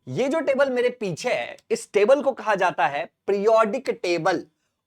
ये जो टेबल मेरे पीछे है, इस टेबल को कहा जाता है पीरियोडिक टेबल।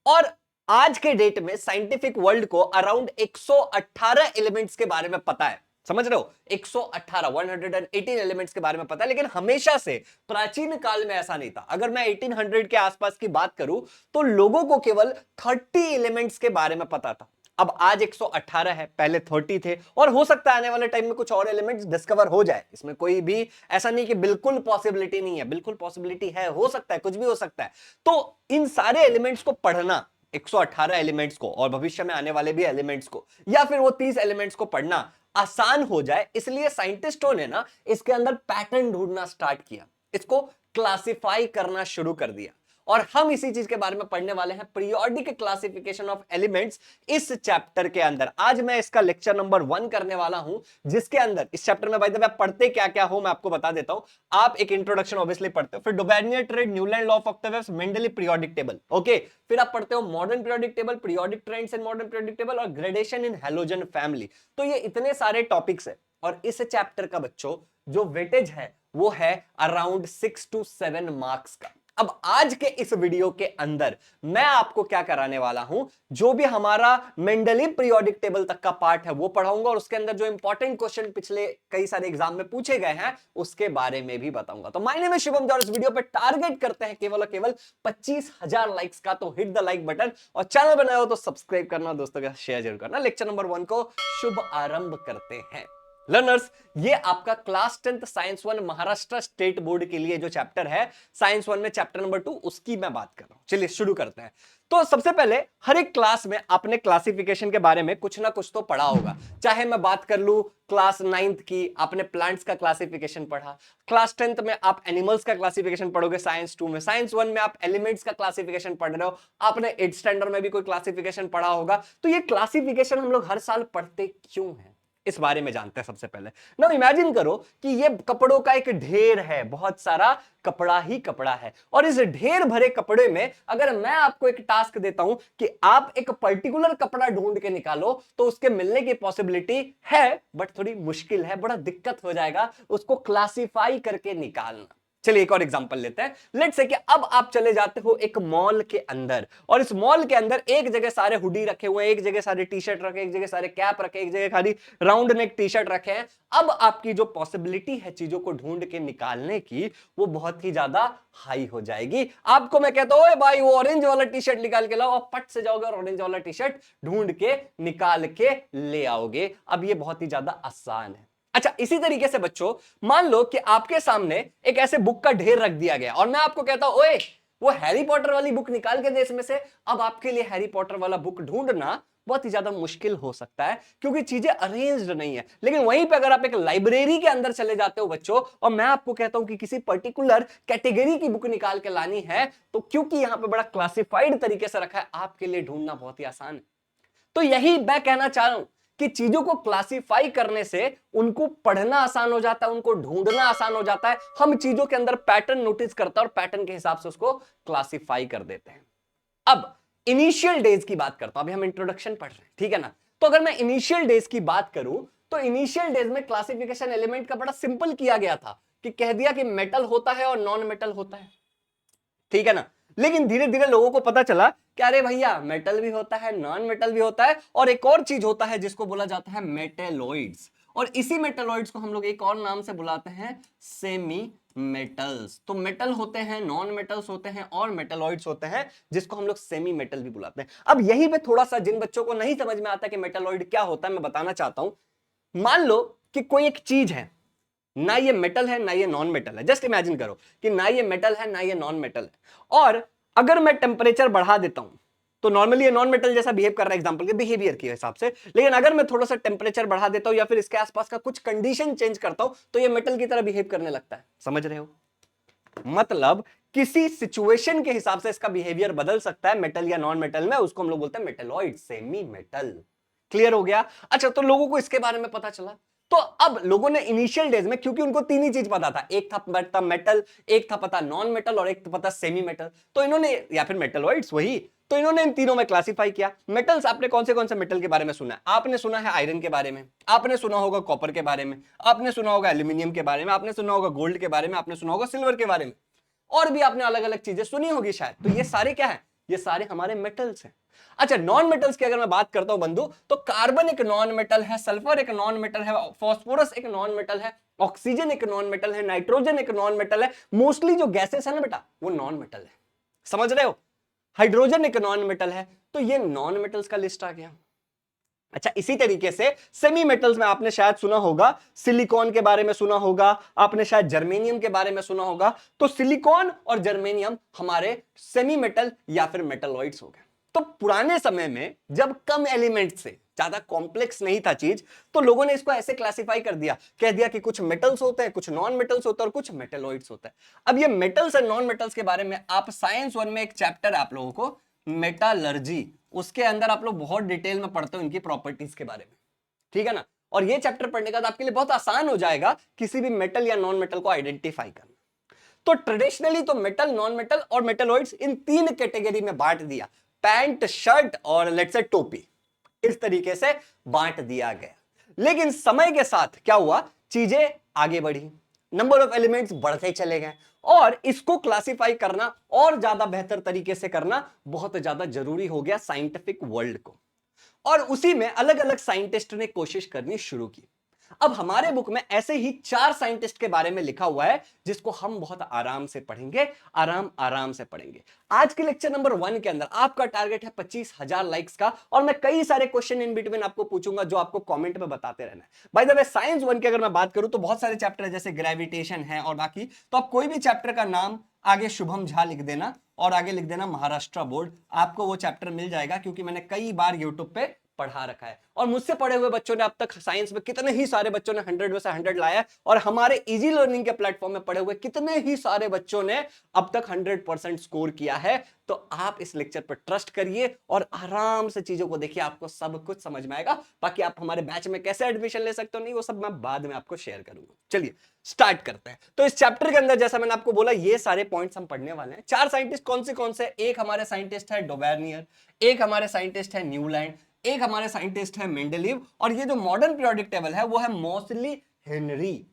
और आज के डेट में साइंटिफिक वर्ल्ड को अराउंड 118 एलिमेंट्स के बारे में पता है। समझ रहे हो? 118 118 एलिमेंट्स के बारे में पता है। लेकिन हमेशा से प्राचीन काल में ऐसा नहीं था। अगर मैं 1800 के आसपास की बात करूं तो लोगों को केवल 30 एलिमेंट्स के बारे में पता था। अब आज 118 है, पहले 30 थे, और हो सकता है आने वाले टाइम में कुछ और एलिमेंट्स डिस्कवर हो जाए। इसमें कोई भी ऐसा नहीं कि बिल्कुल पॉसिबिलिटी नहीं है, बिल्कुल पॉसिबिलिटी है, हो सकता है, कुछ भी हो सकता है। तो इन सारे एलिमेंट्स को पढ़ना, 118 एलिमेंट्स को और भविष्य में आने वाले भी एलिमेंट्स को, या फिर वो 30 एलिमेंट्स को पढ़ना आसान हो जाए, इसलिए साइंटिस्टों ने ना इसके अंदर पैटर्न ढूंढना स्टार्ट किया, इसको क्लासिफाई करना शुरू कर दिया। और हम इसी चीज के बारे में पढ़ने वाले हैं, पीरियोडिक क्लासिफिकेशन ऑफ एलिमेंट्स, इस चैप्टर के अंदर। आज मैं इसका लेक्चर नंबर 1 करने वाला हूं, जिसके अंदर इस चैप्टर में भाई आप पढ़ते क्या क्या हो मैं आपको बता देता हूं। आप एक इंट्रोडक्शन ऑब्वियसली पढ़ते हो, फिर Dobereiner trend, Newland law of octaves, Mendeleev periodic table, okay. फिर आप पढ़ते हो modern periodic table, periodic trends in modern periodic table, और ग्रेडेशन इन हैलोजन फैमिली। तो ये इतने सारे टॉपिक्स है, और इस चैप्टर का बच्चों जो वेटेज है वो है अराउंड 6 to 7 मार्क्स का। अब आज के इस वीडियो के अंदर मैं आपको क्या कराने वाला हूं, जो भी हमारा मेंडली पीरियोडिक टेबल तक का पार्ट है वो पढ़ाऊंगा, और उसके अंदर जो इंपॉर्टेंट क्वेश्चन पिछले कई सारे एग्जाम में पूछे गए हैं उसके बारे में भी बताऊंगा। तो माय नेम इज शुभम और इस वीडियो पे टारगेट करते हैं केवल और केवल 25,000 लाइक्स का। तो हिट द लाइक बटन, और चैनल बनाए हो तो सब्सक्राइब करना, दोस्तों का शेयर जरूर करना। लेक्चर नंबर 1 को शुभ आरंभ करते हैं। लर्नर्स, ये आपका class 10th science 1 Maharashtra state board के लिए जो चैप्टर है साइंस 1 में चैप्टर नंबर 2, उसकी मैं बात कर रहा हूं। चलिए शुरू करते हैं। तो सबसे पहले हर एक क्लास में आपने क्लासिफिकेशन के बारे में कुछ ना कुछ तो पढ़ा होगा। चाहे मैं बात कर लूं क्लास 9th की, आपने प्लांट्स का क्लासिफिकेशन पढ़ा। क्लास 10th में आप एनिमल्स का क्लासिफिकेशन पढ़ोगे साइंस 2 में। साइंस 1 में आप एलिमेंट्स का क्लासिफिकेशन पढ़ रहे हो, आपने 8th स्टैंडर्ड में भी कोई क्लासिफिकेशन पढ़ा होगा। तो ये क्लासिफिकेशन हम लोग हर साल पढ़ते क्यों हैं, इस बारे में जानते हैं सबसे पहले। नाउ इमेजिन करो कि ये कपड़ों का एक ढेर है, बहुत सारा कपड़ा ही कपड़ा है, और इस ढेर भरे कपड़े में अगर मैं आपको एक टास्क देता हूं कि आप एक पर्टिकुलर कपड़ा ढूंढ के निकालो, तो उसके मिलने की पॉसिबिलिटी है, बट थोड़ी मुश्किल है, बड़ा दिक्कत हो जाएगा उसको क्लासिफाई करके निकालना। चलिए एक और एग्जांपल लेते हैं। लेट्स से कि अब आप चले जाते हो एक मॉल के अंदर, और इस मॉल के अंदर एक जगह सारे हुडी रखे हुए हैं, एक जगह सारे टी शर्ट रखे, एक जगह सारे कैप रखे, एक जगह खाली राउंड नेक टी शर्ट रखे हैं। अब आपकी जो पॉसिबिलिटी है चीजों को ढूंढ के निकालने की, वो बहुत ही ज्यादा हाई हो जाएगी। आपको मैं कहता हूं भाई वो ऑरेंज वाला टी शर्ट निकाल के लाओ, आप पट से जाओगे और ऑरेंज वाला टी शर्ट ढूंढ के निकाल के ले आओगे। अब ये बहुत ही ज्यादा आसान है। अच्छा, इसी तरीके से बच्चों मान लो कि आपके सामने एक ऐसे बुक का ढेर रख दिया गया, और मैं आपको कहता हूं ओए वो हैरी पॉटर वाली बुक निकाल के दे इसमें से। अब आपके लिए हैरी पॉटर वाला बुक ढूंढना बहुत ही ज्यादा मुश्किल हो सकता है, क्योंकि चीजें अरेंज्ड नहीं है। लेकिन वहीं पे अगर आप एक लाइब्रेरी के अंदर चले जाते हो बच्चों, और मैं आपको कहता हूं कि किसी पर्टिकुलर कैटेगरी की बुक निकाल के लानी है, तो क्योंकि यहां पे बड़ा क्लासिफाइड तरीके से रखा है, आपके लिए ढूंढना बहुत ही आसान है। तो यही मैं कहना चाह रहा हूं कि चीजों को क्लासिफाई करने से उनको पढ़ना आसान हो जाता है, उनको ढूंढना आसान हो जाता है। हम चीजों के अंदर पैटर्न नोटिस करते हैं और पैटर्न के हिसाब से उसको क्लासिफाई कर देते हैं। अब इनिशियल डेज की बात करता हूं, अभी हम इंट्रोडक्शन पढ़ रहे हैं, ठीक है ना। तो अगर मैं इनिशियल डेज की बात करूं, तो इनिशियल डेज में क्लासिफिकेशन एलिमेंट का बड़ा सिंपल किया गया था कि कह दिया कि मेटल होता है और नॉन मेटल होता है, ठीक है ना। लेकिन धीरे धीरे लोगों को पता चला कि अरे भैया मेटल भी होता है, नॉन मेटल भी होता है, और एक और चीज होता है जिसको बोला जाता है मेटेलॉइड्स। और इसी मेटेलॉइड्स को हम लोग एक और नाम से बुलाते हैं सेमी मेटल्स। तो मेटल होते हैं, नॉन मेटल्स होते हैं, और मेटेलॉइड्स होते हैं जिसको हम लोग सेमी मेटल भी बुलाते हैं। अब यहीं पे थोड़ा सा जिन बच्चों को नहीं समझ में आता कि मेटेलॉइड क्या होता है, मैं बताना चाहता हूं। मान लो कि कोई एक चीज है, ना ये मेटल है ना ये नॉन मेटल है। जस्ट इमेजिन करो कि ना ये मेटल है ना ये नॉन मेटल है, और अगर मैं टेम्परेचर बढ़ा देता हूं तो नॉर्मली ये नॉन मेटल जैसा बिहेव कर रहा है एग्जांपल के बिहेवियर के हिसाब से। लेकिन अगर मैं थोड़ा सा टेम्परेचर बढ़ा देता हूं या फिर इसके आसपास का कुछ कंडीशन चेंज करता हूं, तो ये मेटल की तरह बिहेव करने लगता है। समझ रहे हो? मतलब किसी सिचुएशन के हिसाब से इसका बिहेवियर बदल सकता है, मेटल या नॉन मेटल में, उसको हम लोग बोलते हैं मेटेलॉइड, सेमी मेटल। क्लियर हो गया? अच्छा, तो लोगों को इसके बारे में पता चला, तो अब लोगों ने इनिशियल डेज में, क्योंकि उनको तीन ही चीज पता था, एक था पता मेटल, एक था पता नॉन मेटल और एक था पता सेमी मेटल, तो इन्होंने, या फिर मेटलॉइड्स वही, तो इन्होंने इन तीनों में क्लासिफाई किया। मेटल्स, आपने कौन से मेटल के बारे में सुना है? आपने सुना है आयरन के बारे में, आपने सुना होगा कॉपर के बारे में, आपने सुना होगा एल्यूमिनियम के बारे में, आपने सुना होगा गोल्ड के बारे में, आपने सुना होगा सिल्वर के बारे में, और भी आपने अलग अलग चीजें सुनी होगी शायद। तो ये सारे क्या है? ये सारे हमारे मेटल्स हैं। अच्छा, नॉन मेटल्स की अगर मैं बात करता हूं बंधु, तो कार्बन एक नॉन मेटल है, सल्फर एक नॉन मेटल है, फास्फोरस एक नॉन मेटल है, ऑक्सीजन एक नॉन मेटल है, नाइट्रोजन एक नॉन मेटल है। मोस्टली जो गैसेस है ना बेटा, वो नॉन मेटल है, समझ रहे हो? हाइड्रोजन एक नॉन मेटल है। तो ये नॉन मेटल्स का लिस्ट आ गया। अच्छा, इसी तरीके से सेमी मेटल्स में आपने शायद सुना होगा, सिलिकॉन के बारे में सुना होगा, आपने शायद जर्मेनियम के बारे में सुना होगा। तो सिलिकॉन और जर्मेनियम हमारे सेमी मेटल या फिर मेटलॉइड्स हो गए। तो पुराने समय में जब कम एलिमेंट से, ज्यादा कॉम्प्लेक्स नहीं था चीज, तो लोगों ने इसको ऐसे क्लासिफाई कर दिया, कह दिया कि कुछ मेटल्स होते हैं, कुछ नॉन मेटल्स होते हैं और कुछ मेटलॉइड्स होते हैं। अब ये मेटल्स और नॉन मेटल्स के बारे में आप साइंस 1 में एक चैप्टर आप लोगों को मेटालर्जी, उसके अंदर आप लोग बहुत डिटेल में पढ़ते हो इनकी प्रॉपर्टीज के बारे में, ठीक है ना? और ये चैप्टर पढ़ने के बाद आपके लिए बहुत आसान हो जाएगा किसी भी मेटल या नॉन मेटल को आइडेंटिफाई करना। तो ट्रेडिशनली तो मेटल, नॉन मेटल और मेटलॉइड्स इन तीन कैटेगरी में बांट दिया, पैंट, शर्ट और लेट्स से टोपी, इस तरीके से बांट दिया गया। लेकिन समय के साथ क्या हुआ, चीजें आगे बढ़ी, नंबर ऑफ एलिमेंट्स बढ़ते चले गए, और इसको क्लासिफाई करना और ज्यादा बेहतर तरीके से करना बहुत ज्यादा जरूरी हो गया साइंटिफिक वर्ल्ड को। और उसी में अलग अलग साइंटिस्ट ने कोशिश करनी शुरू की। अब हमारे बुक में ऐसे ही 4 साइंटिस्ट के बारे में लिखा हुआ है, जिसको हम बहुत आराम से पढ़ेंगे, आराम से पढ़ेंगे। आज के लेक्चर नंबर 1 के अंदर आपका टारगेट है 25,000 लाइक्स का, और मैं कई सारे क्वेश्चन इन बिटवीन आपको पूछूंगा जो आपको कमेंट में बताते रहना है। बाय द वे, साइंस 1 की अगर मैं बात करूं तो बहुत सारे चैप्टर है, जैसे ग्रेविटेशन है और बाकी, तो आप कोई भी चैप्टर का नाम आगे शुभम झा लिख देना और आगे लिख देना महाराष्ट्र बोर्ड, आपको वो चैप्टर मिल जाएगा, क्योंकि मैंने कई बार यूट्यूब पे पढ़ा रखा है। और मुझसे पढ़े हुए बच्चों ने अब तक साइंस में कितने ही सारे बच्चों ने 100 में से 100 लाया है, और हमारे इजी लर्निंग के प्लेटफॉर्म में पढ़े हुए कितने ही सारे बच्चों ने अब तक 100% स्कोर किया है। तो आप इस लेक्चर पर ट्रस्ट करिए और आराम से चीजों को देखिए, आपको सब कुछ समझ में आएगा। बाकी आप हमारे बैच में कैसे एडमिशन ले सकते हो, नहीं, वो सब मैं बाद में आपको शेयर करूंगा। चलिए स्टार्ट करते हैं। तो इस चैप्टर के अंदर, जैसा मैंने आपको बोला, ये सारे पॉइंट्स हम पढ़ने वाले हैं। 4 साइंटिस्ट कौन से? एक हमारे साइंटिस्ट है डोबेर्नियर, एक हमारे साइंटिस्ट है न्यूलैंड, एक हमारे साइंटिस्ट है मेंडेलीव, और ये जो मॉडर्न पीरियोडिक टेबल है वो है मोस्टली हेनरी,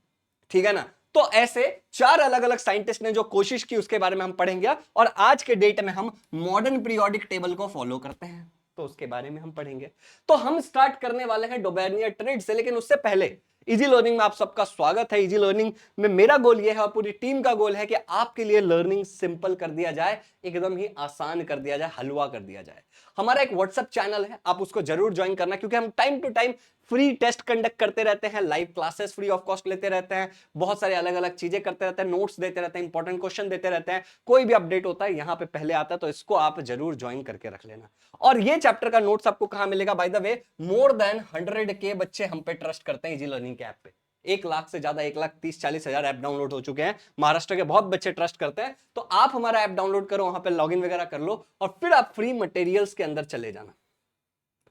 ठीक है ना? तो ऐसे 4 अलग अलग साइंटिस्ट ने जो कोशिश की उसके बारे में हम पढ़ेंगे, और आज के डेट में हम मॉडर्न पीरियोडिक टेबल को फॉलो करते हैं, तो उसके बारे में हम पढ़ेंगे। तो हम स्टार्ट करने वाले हैं डोबेर्नियर ट्रेड से, लेकिन उससे पहले इजी लर्निंग में आप सबका स्वागत है। इजी लर्निंग में मेरा गोल यह है और पूरी टीम का गोल है कि आपके लिए लर्निंग सिंपल कर दिया जाए, एकदम ही आसान कर दिया जाए, हलवा कर दिया जाए। हमारा एक व्हाट्सएप चैनल है, आप उसको जरूर ज्वाइन करना, क्योंकि हम time to time free test conduct करते रहते हैं, live classes free of cost लेते रहते हैं, बहुत सारी अलग अलग चीजें करते रहते हैं, नोट्स देते रहते हैं, इंपॉर्टेंट क्वेश्चन देते रहते हैं। कोई भी अपडेट होता है यहाँ पे पहले आता है, तो इसको आप जरूर ज्वाइन करके रख लेना। और ये चैप्टर का नोट्स आपको कहां मिलेगा? Bye the way, more than 100 के बच्चे हम पे ट्रस्ट करते हैं इजी लर्निंग के ऐप पे। 1 लाख से ज्यादा, 1,30,40,000 ऐप डाउनलोड हो चुके हैं, महाराष्ट्र के बहुत बच्चे ट्रस्ट करते हैं। तो आप हमारा ऐप डाउनलोड करो, वहां पे लॉगिन वगैरह कर लो, और फिर आप फ्री मटेरियल्स के अंदर चले जाना,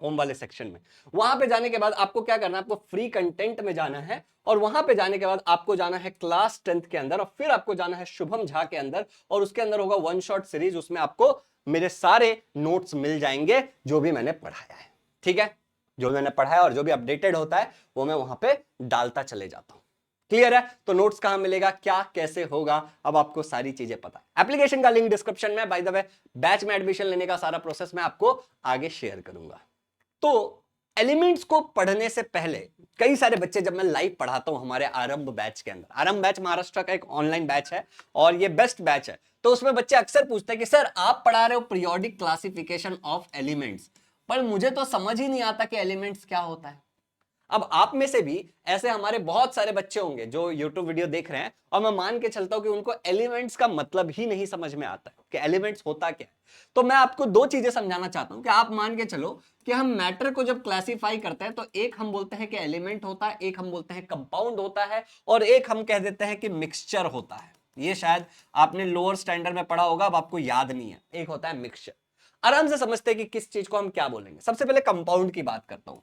होम वाले सेक्शन में। वहां पे जाने के बाद आपको क्या करना है? आपको फ्री कंटेंट में जाना है, और वहां पे जाने के बाद आपको जाना है क्लास 10th के अंदर, और फिर आपको जाना है शुभम झा के अंदर, और उसके अंदर होगा 1 शॉट सीरीज। उसमें आपको मेरे सारे नोट्स मिल जाएंगे जो भी मैंने पढ़ाया है, ठीक है? जो मैंने पढ़ा है और जो भी अपडेटेड होता है वो मैं वहां पे डालता चले जाता हूं। क्लियर है? तो नोट्स कहां मिलेगा, क्या कैसे होगा, अब आपको सारी चीजें पता है। एप्लीकेशन का लिंक डिस्क्रिप्शन में। बाय द वे, बैच में एडमिशन लेने का सारा प्रोसेस मैं आपको आगे शेयर करूंगा। तो एलिमेंट्स को पढ़ने से पहले कई सारे बच्चे, जब मैं लाइव पढ़ाता हूं हमारे आरंभ बैच के अंदर, आरंभ बैच महाराष्ट्र का एक ऑनलाइन बैच है और ये बेस्ट बैच है, तो उसमें बच्चे अक्सर पूछते हैं कि सर आप पढ़ा रहे हो पीरियोडिक क्लासिफिकेशन ऑफ एलिमेंट्स, पर मुझे तो समझ ही नहीं आता कि एलिमेंट्स क्या होता है। अब आप में से भी ऐसे हमारे बहुत सारे बच्चे होंगे जो YouTube वीडियो देख रहे हैं, और मैं मान के चलता हूं कि उनको एलिमेंट्स का मतलब ही नहीं समझ में आता है कि एलिमेंट्स होता क्या है। तो मैं आपको 2 चीजें समझाना चाहता हूं कि आप मान के चलो कि हम मैटर को जब क्लासिफाई करते हैं, तो एक हम बोलते हैं कि एलिमेंट होता है, एक हम बोलते हैं कंपाउंड होता है, और एक हम कह देते हैं कि मिक्सचर होता है। ये शायद आपने लोअर स्टैंडर्ड में पढ़ा होगा, अब आपको याद नहीं है। एक होता है मिक्सचर। आराम से समझते हैं कि किस चीज को हम क्या बोलेंगे। सबसे पहले कंपाउंड की बात करता हूं।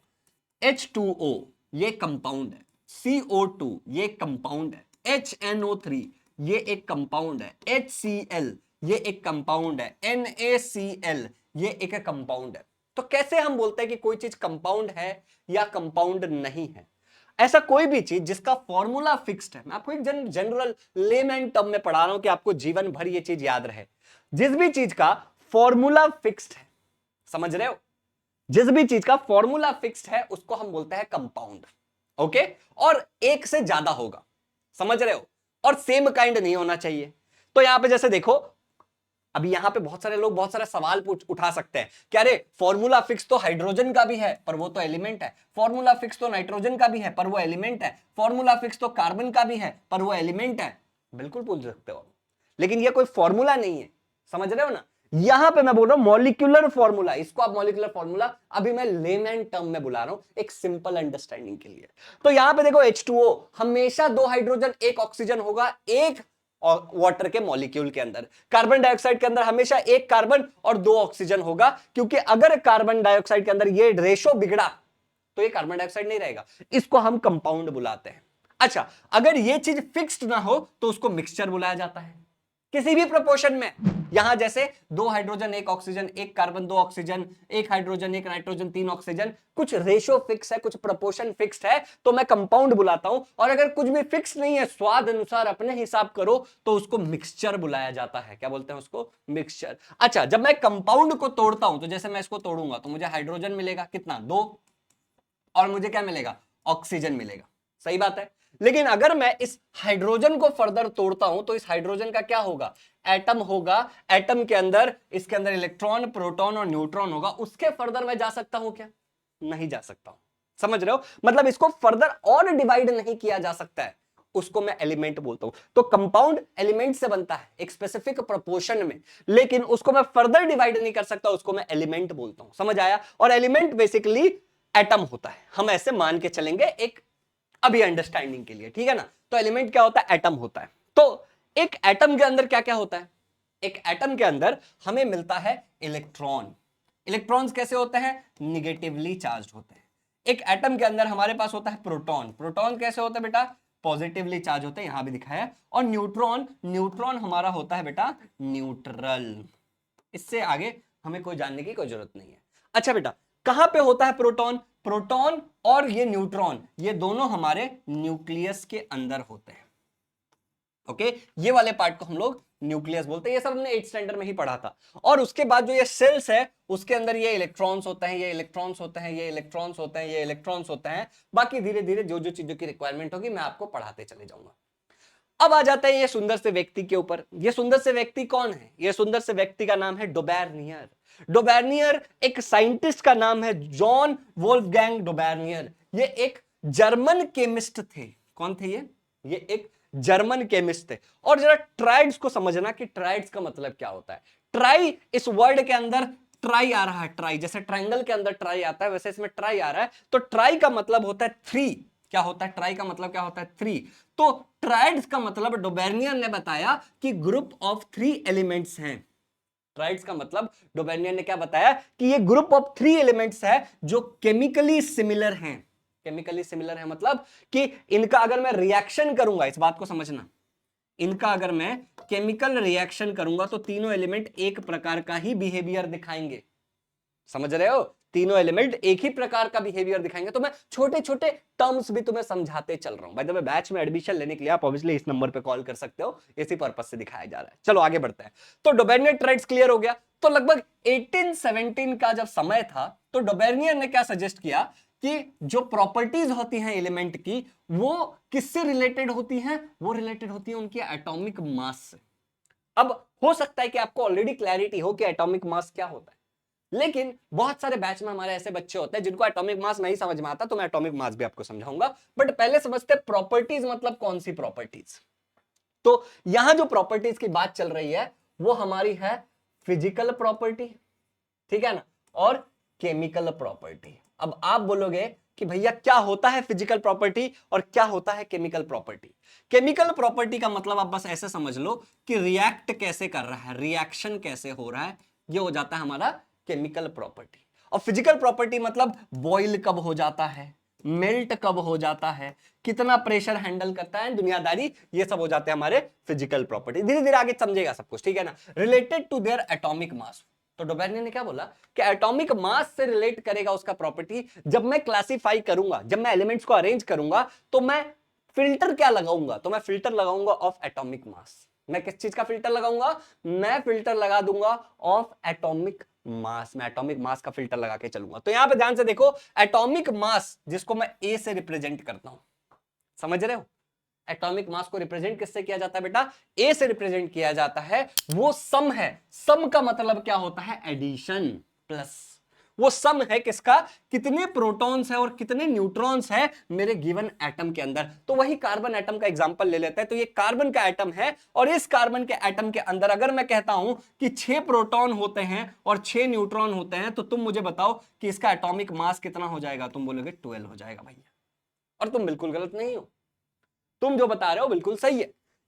H2O ये कंपाउंड है, CO2 ये एक कंपाउंड है, HNO3 ये एक कंपाउंड है, HCl ये एक कंपाउंड है, NaCl ये एक कंपाउंड है। तो कैसे हम बोलते हैं कि कोई चीज कंपाउंड है या कंपाउंड नहीं है? ऐसा कोई भी चीज जिसका फॉर्मूला फिक्स्ड है, मैं आपको एक जनरल लेमैन टर्म में पढ़ा रहा हूं कि आपको जीवन भर ये चीज याद रहे। जिस भी चीज का फॉर्मूला फिक्स्ड है, समझ रहे हो, जिस भी चीज का फॉर्मूला फिक्स्ड है उसको हम बोलते हैं कंपाउंड। ओके, और एक से ज्यादा होगा, समझ रहे हो, और सेम काइंड नहीं होना चाहिए। तो यहां पे जैसे देखो, अभी यहां पे बहुत सारे लोग बहुत सारे सवाल उठा सकते हैं कि अरे फॉर्मूला फिक्स तो हाइड्रोजन का भी है पर वो तो एलिमेंट है, फॉर्मूला फिक्स तो नाइट्रोजन का भी है पर वो एलिमेंट है, फॉर्मूला फिक्स तो कार्बन का भी है पर वो एलिमेंट है। बिल्कुल पूछ सकते हो, लेकिन ये कोई फॉर्मूला नहीं है, समझ रहे हो ना। यहां पे मैं बोल रहा हूं मॉलिक्यूलर फॉर्मूला, इसको आप मॉलिक्यूलर फॉर्मूला, अभी मैं लेमैन टर्म में बुला रहा हूं एक सिंपल अंडरस्टैंडिंग के लिए। तो यहां पे देखो H2O हमेशा 2 हाइड्रोजन 1 ऑक्सीजन होगा एक वाटर के मॉलिक्यूल के अंदर। कार्बन डाइऑक्साइड के अंदर हमेशा 1 कार्बन और 2 ऑक्सीजन होगा, क्योंकि अगर कार्बन डाइऑक्साइड के अंदर ये रेशो बिगड़ा तो ये कार्बन डाइऑक्साइड नहीं रहेगा, इसको हम कंपाउंड बुलाते हैं। अच्छा, अगर ये चीज फिक्स्ड ना हो तो उसको मिक्सचर बुलाया जाता है किसी भी प्रोपोर्शन में। यहां जैसे 2 hydrogen 1 oxygen, 1 carbon 2 oxygen, 1 hydrogen 1 nitrogen 3 oxygen, कुछ रेशो फिक्स है, कुछ प्रोपोर्शन फिक्स्ड है, तो मैं कंपाउंड बुलाता हूं। और अगर कुछ भी फिक्स नहीं है, स्वाद अनुसार अपने हिसाब करो, तो उसको मिक्सचर बुलाया जाता है। क्या बोलते हैं उसको? मिक्सचर। अच्छा, जब मैं कंपाउंड को तोड़ता हूं, तो जैसे मैं इसको तोड़ूंगा तो मुझे हाइड्रोजन मिलेगा कितना? 2, और मुझे क्या मिलेगा? ऑक्सीजन मिलेगा। सही बात है। लेकिन अगर मैं इस हाइड्रोजन को फर्दर तोड़ता हूं तो इस हाइड्रोजन का क्या होगा? एटम होगा। एटम के अंदर, इसके अंदर इलेक्ट्रॉन, प्रोटॉन और न्यूट्रॉन होगा। उसके फर्दर मैं जा सकता हूं क्या? नहीं जा सकता हूं। समझ रहे हो? मतलब इसको फर्दर और डिवाइड नहीं किया जा सकता है, उसको मैं एलिमेंट बोलता हूं। तो कंपाउंड एलिमेंट से बनता है एक स्पेसिफिक प्रोपोर्शन में, लेकिन उसको मैं फर्दर डिवाइड नहीं कर सकता, उसको मैं एलिमेंट बोलता हूं। समझ आया? और एलिमेंट बेसिकली एटम होता है, हम ऐसे मान के चलेंगे एक अभी अंडरस्टैंडिंग के लिए, ठीक है ना। तो एलिमेंट क्या होता है? एटम होता है। तो एक एटम के अंदर क्या क्या होता है? एक एटम के अंदर हमें मिलता है इलेक्ट्रॉन। इलेक्ट्रॉन्स कैसे होते हैं? निगेटिवली चार्ज होते हैं। एक एटम के अंदर हमारे पास होता है प्रोटॉन। प्रोटॉन कैसे होते हैं बेटा? पॉजिटिवली चार्ज होते हैं, यहां भी दिखाया है। और न्यूट्रॉन, न्यूट्रॉन हमारा होता है बेटा न्यूट्रल। इससे आगे हमें कोई जानने की कोई जरूरत नहीं है। अच्छा बेटा, कहां पे होता है प्रोटॉन? प्रोटॉन और ये न्यूट्रॉन, ये दोनों हमारे न्यूक्लियस के अंदर होते हैं। ओके, ये वाले पार्ट को हम लोग न्यूक्लियस बोलते हैं। ये सब हमने 8th स्टैंडर्ड में ही पढ़ा था। और उसके बाद जो ये सेल्स है, उसके अंदर ये इलेक्ट्रॉन्स होते हैं, ये इलेक्ट्रॉन्स होते हैं, ये इलेक्ट्रॉन्स होते हैं, ये इलेक्ट्रॉन्स होते हैं। बाकी धीरे धीरे जो जो चीजों की रिक्वायरमेंट होगी मैं आपको पढ़ाते चले जाऊंगा। अब आ जाता है ये सुंदर से व्यक्ति के ऊपर। ये सुंदर से व्यक्ति कौन है? ये सुंदर से व्यक्ति का नाम है डोबेर्नियर। डोबेर्नियर एक साइंटिस्ट का नाम है, जॉन वोल्फगैंग डोबेर्नियर। ये एक जर्मन केमिस्ट थे। कौन थे ये? ये एक जर्मन केमिस्ट थे। और जरा ट्राइड्स को समझना कि ट्राइड्स का मतलब क्या होता है। ट्राई, इस वर्ड के अंदर ट्राई आ रहा है। ट्राई जैसे ट्रायंगल के अंदर ट्राई आता है, वैसे इसमें ट्राई आ रहा है। तो ट्राई का मतलब होता है 3। क्या होता है? ट्राई का मतलब क्या होता है? 3। तो ट्राइड्स का मतलब डोबेर्नियर ने बताया कि ग्रुप ऑफ 3 एलिमेंट्स हैं। ट्राइड्स का मतलब डोबेर्नियर ने क्या बताया कि ये ग्रुप ऑफ 3 एलिमेंट्स है जो केमिकली सिमिलर हैं। केमिकली सिमिलर है मतलब कि इनका अगर मैं रिएक्शन करूंगा, इस बात को समझना, इनका अगर मैं केमिकल रिएक्शन करूंगा तो तीनों एलिमेंट एक प्रकार का ही बिहेवियर दिखाएंगे। समझ रहे हो? तीनों एलिमेंट एक ही प्रकार का बिहेवियर दिखाएंगे। तो मैं छोटे छोटे टर्म्स भी तुम्हें समझाते चल रहा हूं। भाई, तो बैच में एडमिशन लेने के लिए आप ऑब्वियसली इस नंबर पे कॉल कर सकते हो, इसी पर्पस से दिखाया जा रहा है। चलो आगे बढ़ते हैं। तो डोबेर्नियर ट्राइड्स क्लियर हो गया। तो लगभग 1817 का जब समय था, तो डोबेर्नियर ने क्या सजेस्ट किया कि जो प्रॉपर्टीज होती हैं एलिमेंट की, वो किससे रिलेटेड होती हैं? वो रिलेटेड होती है उनके एटॉमिक मास से। अब हो सकता है कि आपको ऑलरेडी क्लैरिटी हो कि एटॉमिक मास क्या होता है, लेकिन बहुत सारे बैच में हमारे ऐसे बच्चे होते हैं जिनको एटॉमिक मास नहीं समझ में आता, तो मैं एटॉमिक मास भी आपको समझाऊंगा। बट पहले समझते हैं प्रॉपर्टीज मतलब कौन सी प्रॉपर्टीज। तो यहां जो प्रॉपर्टीज की बात चल रही है वो हमारी है फिजिकल प्रॉपर्टी, ठीक है ना, और केमिकल प्रॉपर्टी। अब आप बोलोगे कि भैया क्या होता है फिजिकल प्रॉपर्टी और क्या होता है केमिकल प्रॉपर्टी? केमिकल प्रॉपर्टी का मतलब आप बस ऐसे समझ लो कि रिएक्ट कैसे कर रहा है, रिएक्शन कैसे हो रहा है, ये हो जाता है हमारा केमिकल प्रॉपर्टी। और फिजिकल प्रॉपर्टी मतलब बॉइल कब हो जाता है, मेल्ट कब हो जाता है, कितना प्रेशर हैंडल करता है, दुनियादारी, ये सब हो जाते हैं हमारे फिजिकल प्रॉपर्टी। धीरे धीरे आगे समझेगा सब कुछ, ठीक है ना। Related to their atomic mass, तो डोबेर्नियर ने क्या बोला कि एटॉमिक मास से रिलेट करेगा उसका प्रॉपर्टी। जब मैं क्लासिफाई करूंगा, जब मैं एलिमेंट्स को अरेंज करूंगा, तो मैं फिल्टर क्या लगाऊंगा, तो मैं फिल्टर लगाऊंगा ऑफ एटॉमिक मास। मैं किस चीज का फिल्टर लगाऊंगा, मैं फिल्टर लगा दूंगा ऑफ एटॉमिक मास। मैं एटॉमिक मास का फिल्टर लगा के चलूंगा। तो यहां पे ध्यान से देखो, एटॉमिक मास जिसको मैं ए से रिप्रेजेंट करता हूं, समझ रहे हो, एटॉमिक मास को रिप्रेजेंट किससे किया जाता है बेटा, ए से रिप्रेजेंट किया जाता है। वो सम है, सम का मतलब क्या होता है, एडिशन प्लस। वो सम है किसका, कितने प्रोटॉन्स है और कितने न्यूट्रॉन्स है मेरे गिवन एटम के अंदर। तो वही कार्बन एटम का एग्जांपल ले लेते हैं। तो ये कार्बन का एटम है, और इस कार्बन के एटम के अंदर अगर मैं कहता हूं कि 6 प्रोटॉन होते हैं और 6 न्यूट्रॉन होते हैं, तो तुम मुझे बताओ कि इसका एटॉमिक मास कितना हो जाएगा। तुम बोलोगे 12 हो जाएगा भैया, और तुम बिल्कुल गलत नहीं हो। तुम जो बता रहे हो बिल्कुल सही है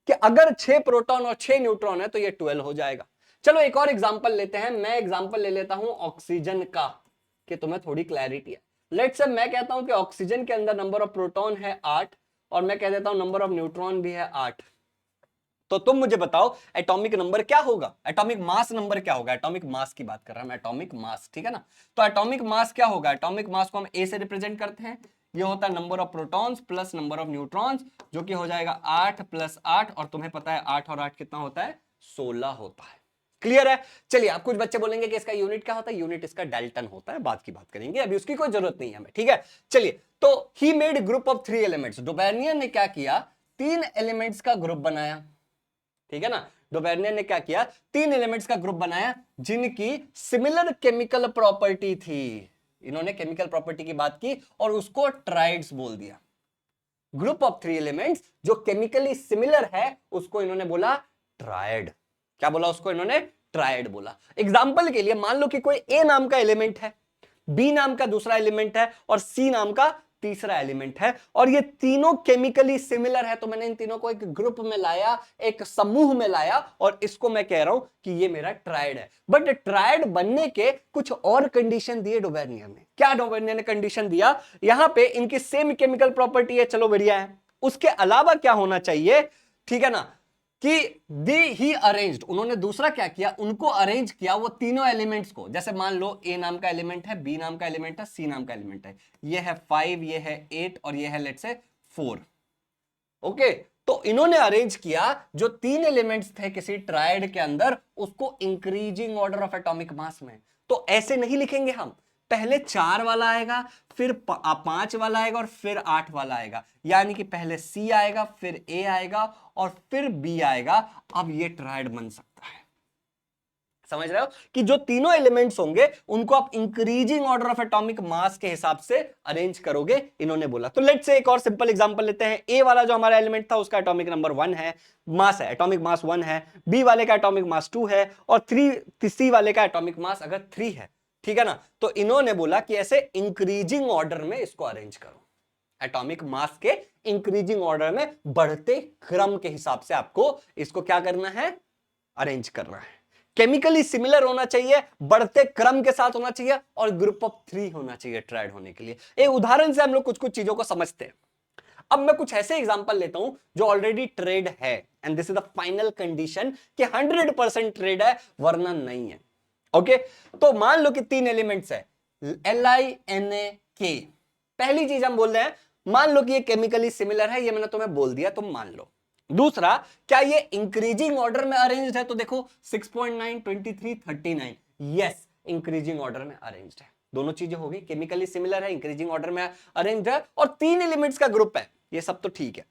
कि अगर 6 प्रोटॉन और 6 न्यूट्रॉन है तो ये 12 हो जाएगा। चलो एक और एग्जांपल लेते हैं। मैं एग्जांपल ले लेता हूं ऑक्सीजन का, कि तुम्हें थोड़ी क्लैरिटी है। लेट्स से मैं कहता हूं कि ऑक्सीजन के अंदर नंबर ऑफ प्रोटॉन है 8, और मैं कह देता हूं नंबर ऑफ न्यूट्रॉन भी है 8। तो तुम मुझे बताओ एटॉमिक नंबर क्या होगा, एटॉमिक मास नंबर क्या होगा। एटॉमिक मास की बात कर रहा हूं मैं, एटॉमिक मास, ठीक है ना। तो एटॉमिक मास क्या होगा, एटॉमिक मास को हम ए से रिप्रेजेंट करते हैं। ये होता है number of protons plus number of neutrons, जो कि हो जाएगा 8 + 8, और तुम्हें पता है 8 और 8 कितना होता है, 16 होता है। क्लियर है। चलिए, आप कुछ बच्चे बोलेंगे कि इसका यूनिट क्या होता है, यूनिट इसका डाल्टन होता है, बात की बात करेंगे, अभी उसकी कोई जरूरत नहीं है हमें, ठीक है। चलिए, तो he made group of 3 elements. Dobereiner ने क्या किया, 3 एलिमेंट्स का ग्रुप बनाया, ठीक है ना। डोबेर्नियर ने क्या किया, 3 एलिमेंट्स का ग्रुप बनाया जिनकी सिमिलर केमिकल प्रॉपर्टी थी। इन्होंने केमिकल प्रॉपर्टी की बात की और उसको ट्राइड्स बोल दिया। ग्रुप ऑफ 3 एलिमेंट्स जो केमिकली सिमिलर है उसको इन्होंने बोला ट्रायड। क्या बोला उसको इन्होंने, ट्रायड बोला। एग्जाम्पल के लिए मान लो कि कोई ए नाम का एलिमेंट है, बी नाम का दूसरा एलिमेंट है, और सी नाम का तीसरा एलिमेंट है, और ये तीनों केमिकली सिमिलर है। तो मैंने इन तीनों को एक ग्रुप में लाया, एक समूह में लाया, और इसको मैं कह रहा हूं कि ये मेरा ट्रायड है। बट ट्रायड बनने के कुछ और कंडीशन दिए डोबेर्नियर ने। क्या डोबेर्नियर ने कंडीशन दिया, यहां पे इनकी सेम केमिकल प्रॉपर्टी है, चलो बढ़िया है। उसके अलावा क्या होना चाहिए, ठीक है ना, कि दी ही अरेंज्ड, उन्होंने दूसरा क्या किया, उनको अरेंज किया वो तीनों एलिमेंट्स को। जैसे मान लो ए नाम का एलिमेंट है, बी नाम का एलिमेंट है, सी नाम का एलिमेंट है, ये है 5, ये है 8, और ये है लेट्स से 4। ओके, तो इन्होंने अरेंज किया जो 3 एलिमेंट्स थे किसी ट्रायड के अंदर, उसको increasing order of atomic mass में। तो ऐसे नहीं लिखेंगे हम, पहले 4 वाला आएगा, फिर 5 वाला आएगा, और फिर 8 वाला आएगा। यानी कि पहले सी आएगा, फिर ए आएगा, और फिर बी आएगा। अब ये ट्रायड बन सकता है। समझ रहे हो कि जो तीनों एलिमेंट्स होंगे उनको आप increasing order of atomic mass के हिसाब से अरेंज करोगे, इन्होंने बोला। तो लेट्स से एक और सिंपल एग्जांपल लेते हैं। ए वाला जो हमारा एलिमेंट था उसका एटॉमिक नंबर 1 है, मास है, एटॉमिक मास 1 है। बी वाले का एटॉमिक मास 2 है, और सी वाले का एटॉमिक मास अगर 3 है, ठीक है ना। तो इन्होंने बोला कि ऐसे इंक्रीजिंग ऑर्डर में इसको अरेंज करो। एटॉमिक मास के इंक्रीजिंग ऑर्डर में, बढ़ते क्रम के हिसाब से आपको इसको क्या करना है, अरेंज करना है। केमिकली सिमिलर होना चाहिए, बढ़ते क्रम के साथ होना चाहिए, और ग्रुप ऑफ 3 होना चाहिए ट्रायड होने के लिए। एक उदाहरण से हम लोग कुछ कुछ चीजों को समझते हैं। अब मैं कुछ ऐसे एग्जांपल लेता हूं जो ऑलरेडी ट्रेड है, and this is the final condition कि 100% ट्रेड है, वरना नहीं है। ओके, तो मान लो कि 3 एलिमेंट्स है, LINAK। पहली चीज हम बोल रहे हैं, मान लो कि ये केमिकली सिमिलर है, ये मैंने तुम्हें बोल दिया, तुम मान लो। दूसरा, क्या ये इंक्रीजिंग ऑर्डर में अरेंज्ड है, तो देखो 6.9, 23, 39, यस, इंक्रीजिंग ऑर्डर में अरेंज्ड है। दोनों चीजें होगी, केमिकली सिमिलर है, इंक्रीजिंग ऑर्डर में अरेंज्ड है, और 3 एलिमेंट्स का ग्रुप है, ये सब तो ठीक है।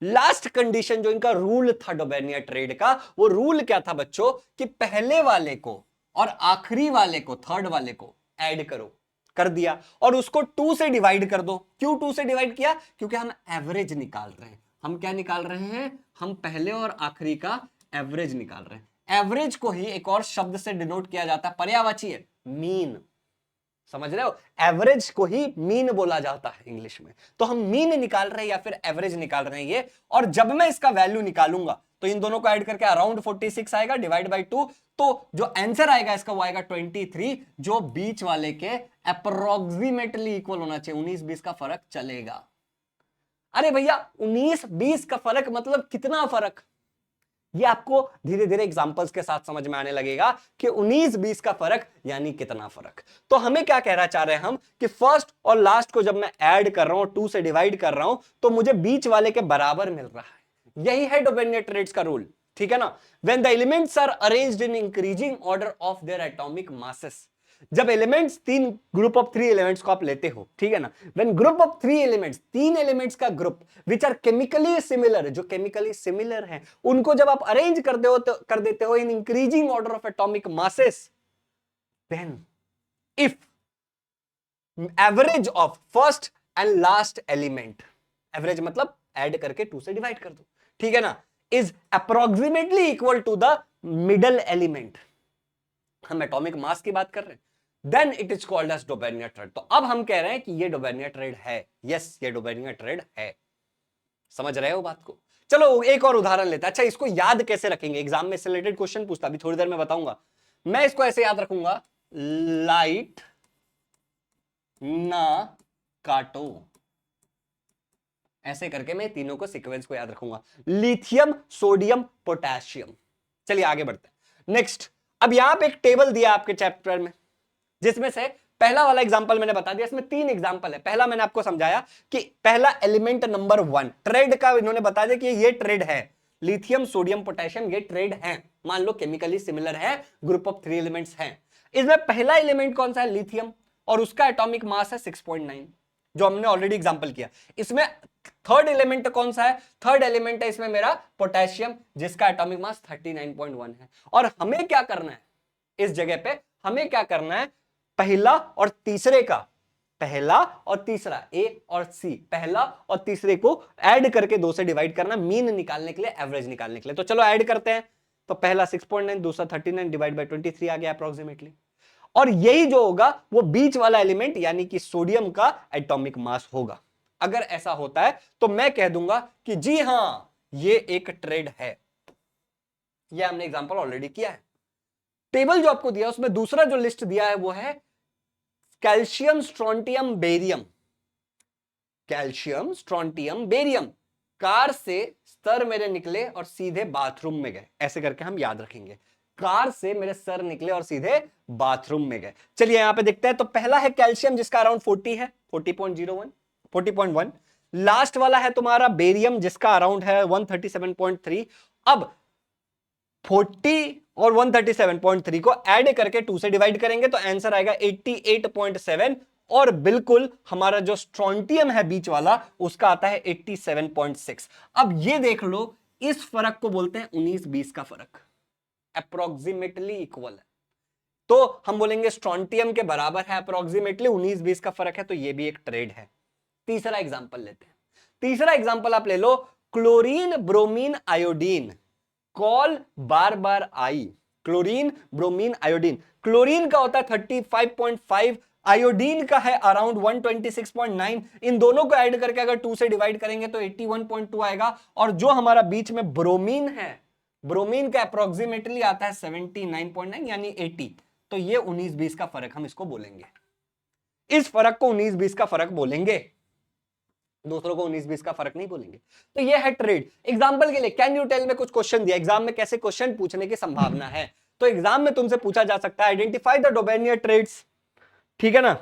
लास्ट कंडीशन जो इनका रूल था डोबेर्नियर ट्रेड का, वो रूल क्या था बच्चों, कि पहले वाले को और आखिरी वाले को, थर्ड वाले को ऐड करो। कर दिया, और उसको 2 से डिवाइड कर दो। क्यों 2 से डिवाइड किया, क्योंकि हम एवरेज निकाल रहे हैं। हम क्या निकाल रहे हैं, हम पहले और आखिरी का एवरेज निकाल रहे हैं। एवरेज को ही एक और शब्द से डिनोट किया जाता है, पर्यायवाची है, मीन। समझ रहे हो, एवरेज को ही मीन बोला जाता है इंग्लिश में। तो हम मीन निकाल रहे हैं या फिर एवरेज निकाल रहे हैं ये, और जब मैं इसका वैल्यू निकालूंगा तो इन दोनों को ऐड करके अराउंड 46 आएगा, डिवाइड बाई 2, तो जो आंसर आएगा इसका वो आएगा 23, जो बीच वाले के अप्रोक्सीमेटली इक्वल होना चाहिए। 19-20 का फर्क चलेगा। अरे भैया 19-20 का फर्क मतलब कितना फर्क, ये आपको धीरे धीरे एग्जांपल्स के साथ समझ में आने लगेगा कि 19-20 का फर्क यानी कितना फर्क। तो हमें क्या कहना चाह रहे हैं हम कि फर्स्ट और लास्ट को जब मैं ऐड कर रहा हूं, 2 से डिवाइड कर रहा हूं, तो मुझे बीच वाले के बराबर मिल रहा है। यही है डोबेनियर रेट्स का रूल, ठीक है ना। When the elements are arranged in increasing order of their atomic masses, जब एलिमेंट्स, तीन ग्रुप ऑफ 3 एलिमेंट्स को आप लेते हो, ठीक है ना, when group of 3 elements, 3 elements का group which are chemically similar, जो केमिकली सिमिलर हैं, उनको जब आप अरेंज कर देते हो in increasing order of atomic masses, then if average of first and last element, average मतलब ऐड करके 2 से डिवाइड कर दो, ठीक है ना, is approximately equal to the middle element, हम एटॉमिक मास की बात कर रहे हैं, then it is called as Dobereiner triad. तो अब हम कह रहे हैं कि ये डोबेनियर ट्रेड है, यस ये डोबेनियर ट्रेड है। समझ रहे हो बात को? चलो एक और उदाहरण लेते हैं। अच्छा इसको याद कैसे रखेंगे, एग्जाम में इससे रिलेटेड क्वेश्चन पूछता, अभी थोड़ी देर में बताऊंगा। मैं इसको ऐसे याद रखूंगा, लाइट ना काटो, ऐसे करके मैं तीनों को सीक्वेंस को याद रखूंगा, लिथियम सोडियम पोटेशियम। चलिए आगे बढ़ते हैं। नेक्स्ट, अब यहां पे एक टेबल दिया आपके चैप्टर में, जिसमें से पहला वाला एग्जांपल मैंने बता दिया, इसमें 3 एग्जांपल है। पहला मैंने आपको समझाया कि पहला एलिमेंट नंबर 1 ट्रेड का, इन्होंने बता दिया कि ये ट्रेड है, लिथियम सोडियम पोटेशियम ये ट्रेड है, मान लो केमिकली सिमिलर है, ग्रुप ऑफ 3 एलिमेंट्स हैं। इसमें पहला एलिमेंट कौन सा है, लिथियम, और उसका एटॉमिक मास है 6.9, जो हमने ऑलरेडी एग्जांपल किया। इसमें थर्ड एलिमेंट कौन सा है, थर्ड एलिमेंट है इसमें मेरा पोटेशियम, जिसका एटॉमिक मास 39.1 है। और हमें क्या करना है इस जगह पे, हमें क्या करना है, पहला और तीसरे का, पहला और तीसरा ए और सी, पहला और तीसरे को ऐड करके 2 से डिवाइड करना, मीन निकालने के लिए, एवरेज निकालने के लिए। तो चलो ऐड करते हैं, तो पहला 6.9, दूसरा 39 डिवाइड बाय 23 आ गया अप्रोक्सीमेटली। और यही जो होगा वो बीच वाला एलिमेंट यानी कि सोडियम का एटॉमिक मास होगा। अगर ऐसा होता है तो मैं कह दूंगा कि जी हां ये एक ट्रेड है। ये हमने एग्जांपल ऑलरेडी किया है। टेबल जो आपको दिया उसमें दूसरा जो लिस्ट दिया है वो है calcium strontium barium, calcium strontium barium, car से सर मेरे निकले और सीधे बाथरूम में गए, ऐसे करके हम याद रखेंगे, कार से मेरे सर निकले और सीधे बाथरूम में गए। चलिए यहां पे देखते हैं। तो पहला है कैल्शियम जिसका अराउंड 40 है, 40.01, लास्ट वाला है तुम्हारा बेरियम जिसका अराउंड है 137.3। अब 40 और 137.3 को ऐड करके 2 से डिवाइड करेंगे तो आंसर आएगा 88.7, और बिल्कुल हमारा जो स्ट्रोंटियम है बीच वाला उसका आता है 87.6। अब ये देख लो, इस फर्क को बोलते हैं 19-20 का फर्क, अप्रोक्सीमेटली इक्वल है। तो हम बोलेंगे स्ट्रोंटियम के बराबर है अप्रोक्सीमेटली, 19-20 का फर्क है, तो ये भी एक ट्रेड है। तीसरा एग्जांपल लेते हैं। तीसरा एग्जांपल आप ले लो, क्लोरीन ब्रोमीन आयोडीन, कॉल बार बार आई, क्लोरीन ब्रोमीन आयोडीन, क्लोरीन का होता है 35.5, आयोडीन का है अराउंड 126.9। इन दोनों को ऐड करके अगर 2 से डिवाइड करेंगे तो 81.2 आएगा। और जो हमारा बीच में ब्रोमीन है, ब्रोमीन का अप्रोक्सीमेटली आता है 79.9 यानी 80। तो ये 19-20 का फर्क हम इसको बोलेंगे, इस फर्क को 19-20 का फर्क बोलेंगे, दूसरों को 19-20 का फर्क नहीं बोलेंगे। तो ये है ट्रेड। एग्जांपल के लिए कैन यू टेल में कुछ क्वेश्चन दिया, एग्जाम में कैसे क्वेश्चन पूछने की संभावना है। तो एग्जाम में तुमसे पूछा जा सकता है आइडेंटिफाई द डोबेनियर ट्रेड्स, ठीक है ना,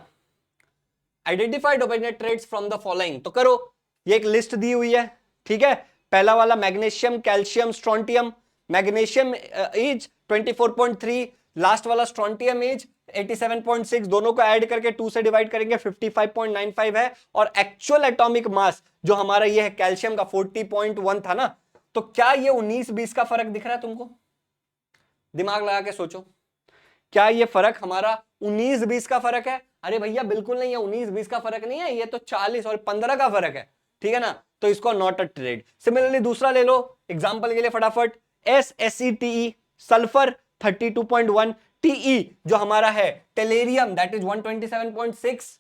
identify Dobereiner triads from the following. तो करो, ये एक लिस्ट दी हुई है, ठीक है। पहला वाला magnesium calcium strontium, magnesium is 24.3, last वाला स्ट्रोंटियम इज 87.6, दोनों को ऐड करके 2 से डिवाइड करेंगे 55.95 है। और एक्चुअल एटॉमिक मास जो हमारा ये है कैल्शियम का 40.1 था ना, तो क्या ये 19-20 का फर्क दिख रहा है तुमको? दिमाग लगा के सोचो, क्या ये फर्क हमारा 19-20 का फर्क है? अरे भैया बिल्कुल नहीं है, 19-20 का फर्क नहीं है, ये तो 40 और 15 का फर्क है, ठीक है ना। तो इसको नॉट अ ट्रेड। सिमिलरली दूसरा ले लो एग्जांपल के लिए फटाफट, SSETE सल्फर 32.1, TE जो हमारा है टेलेरियम दैट इज 127.6,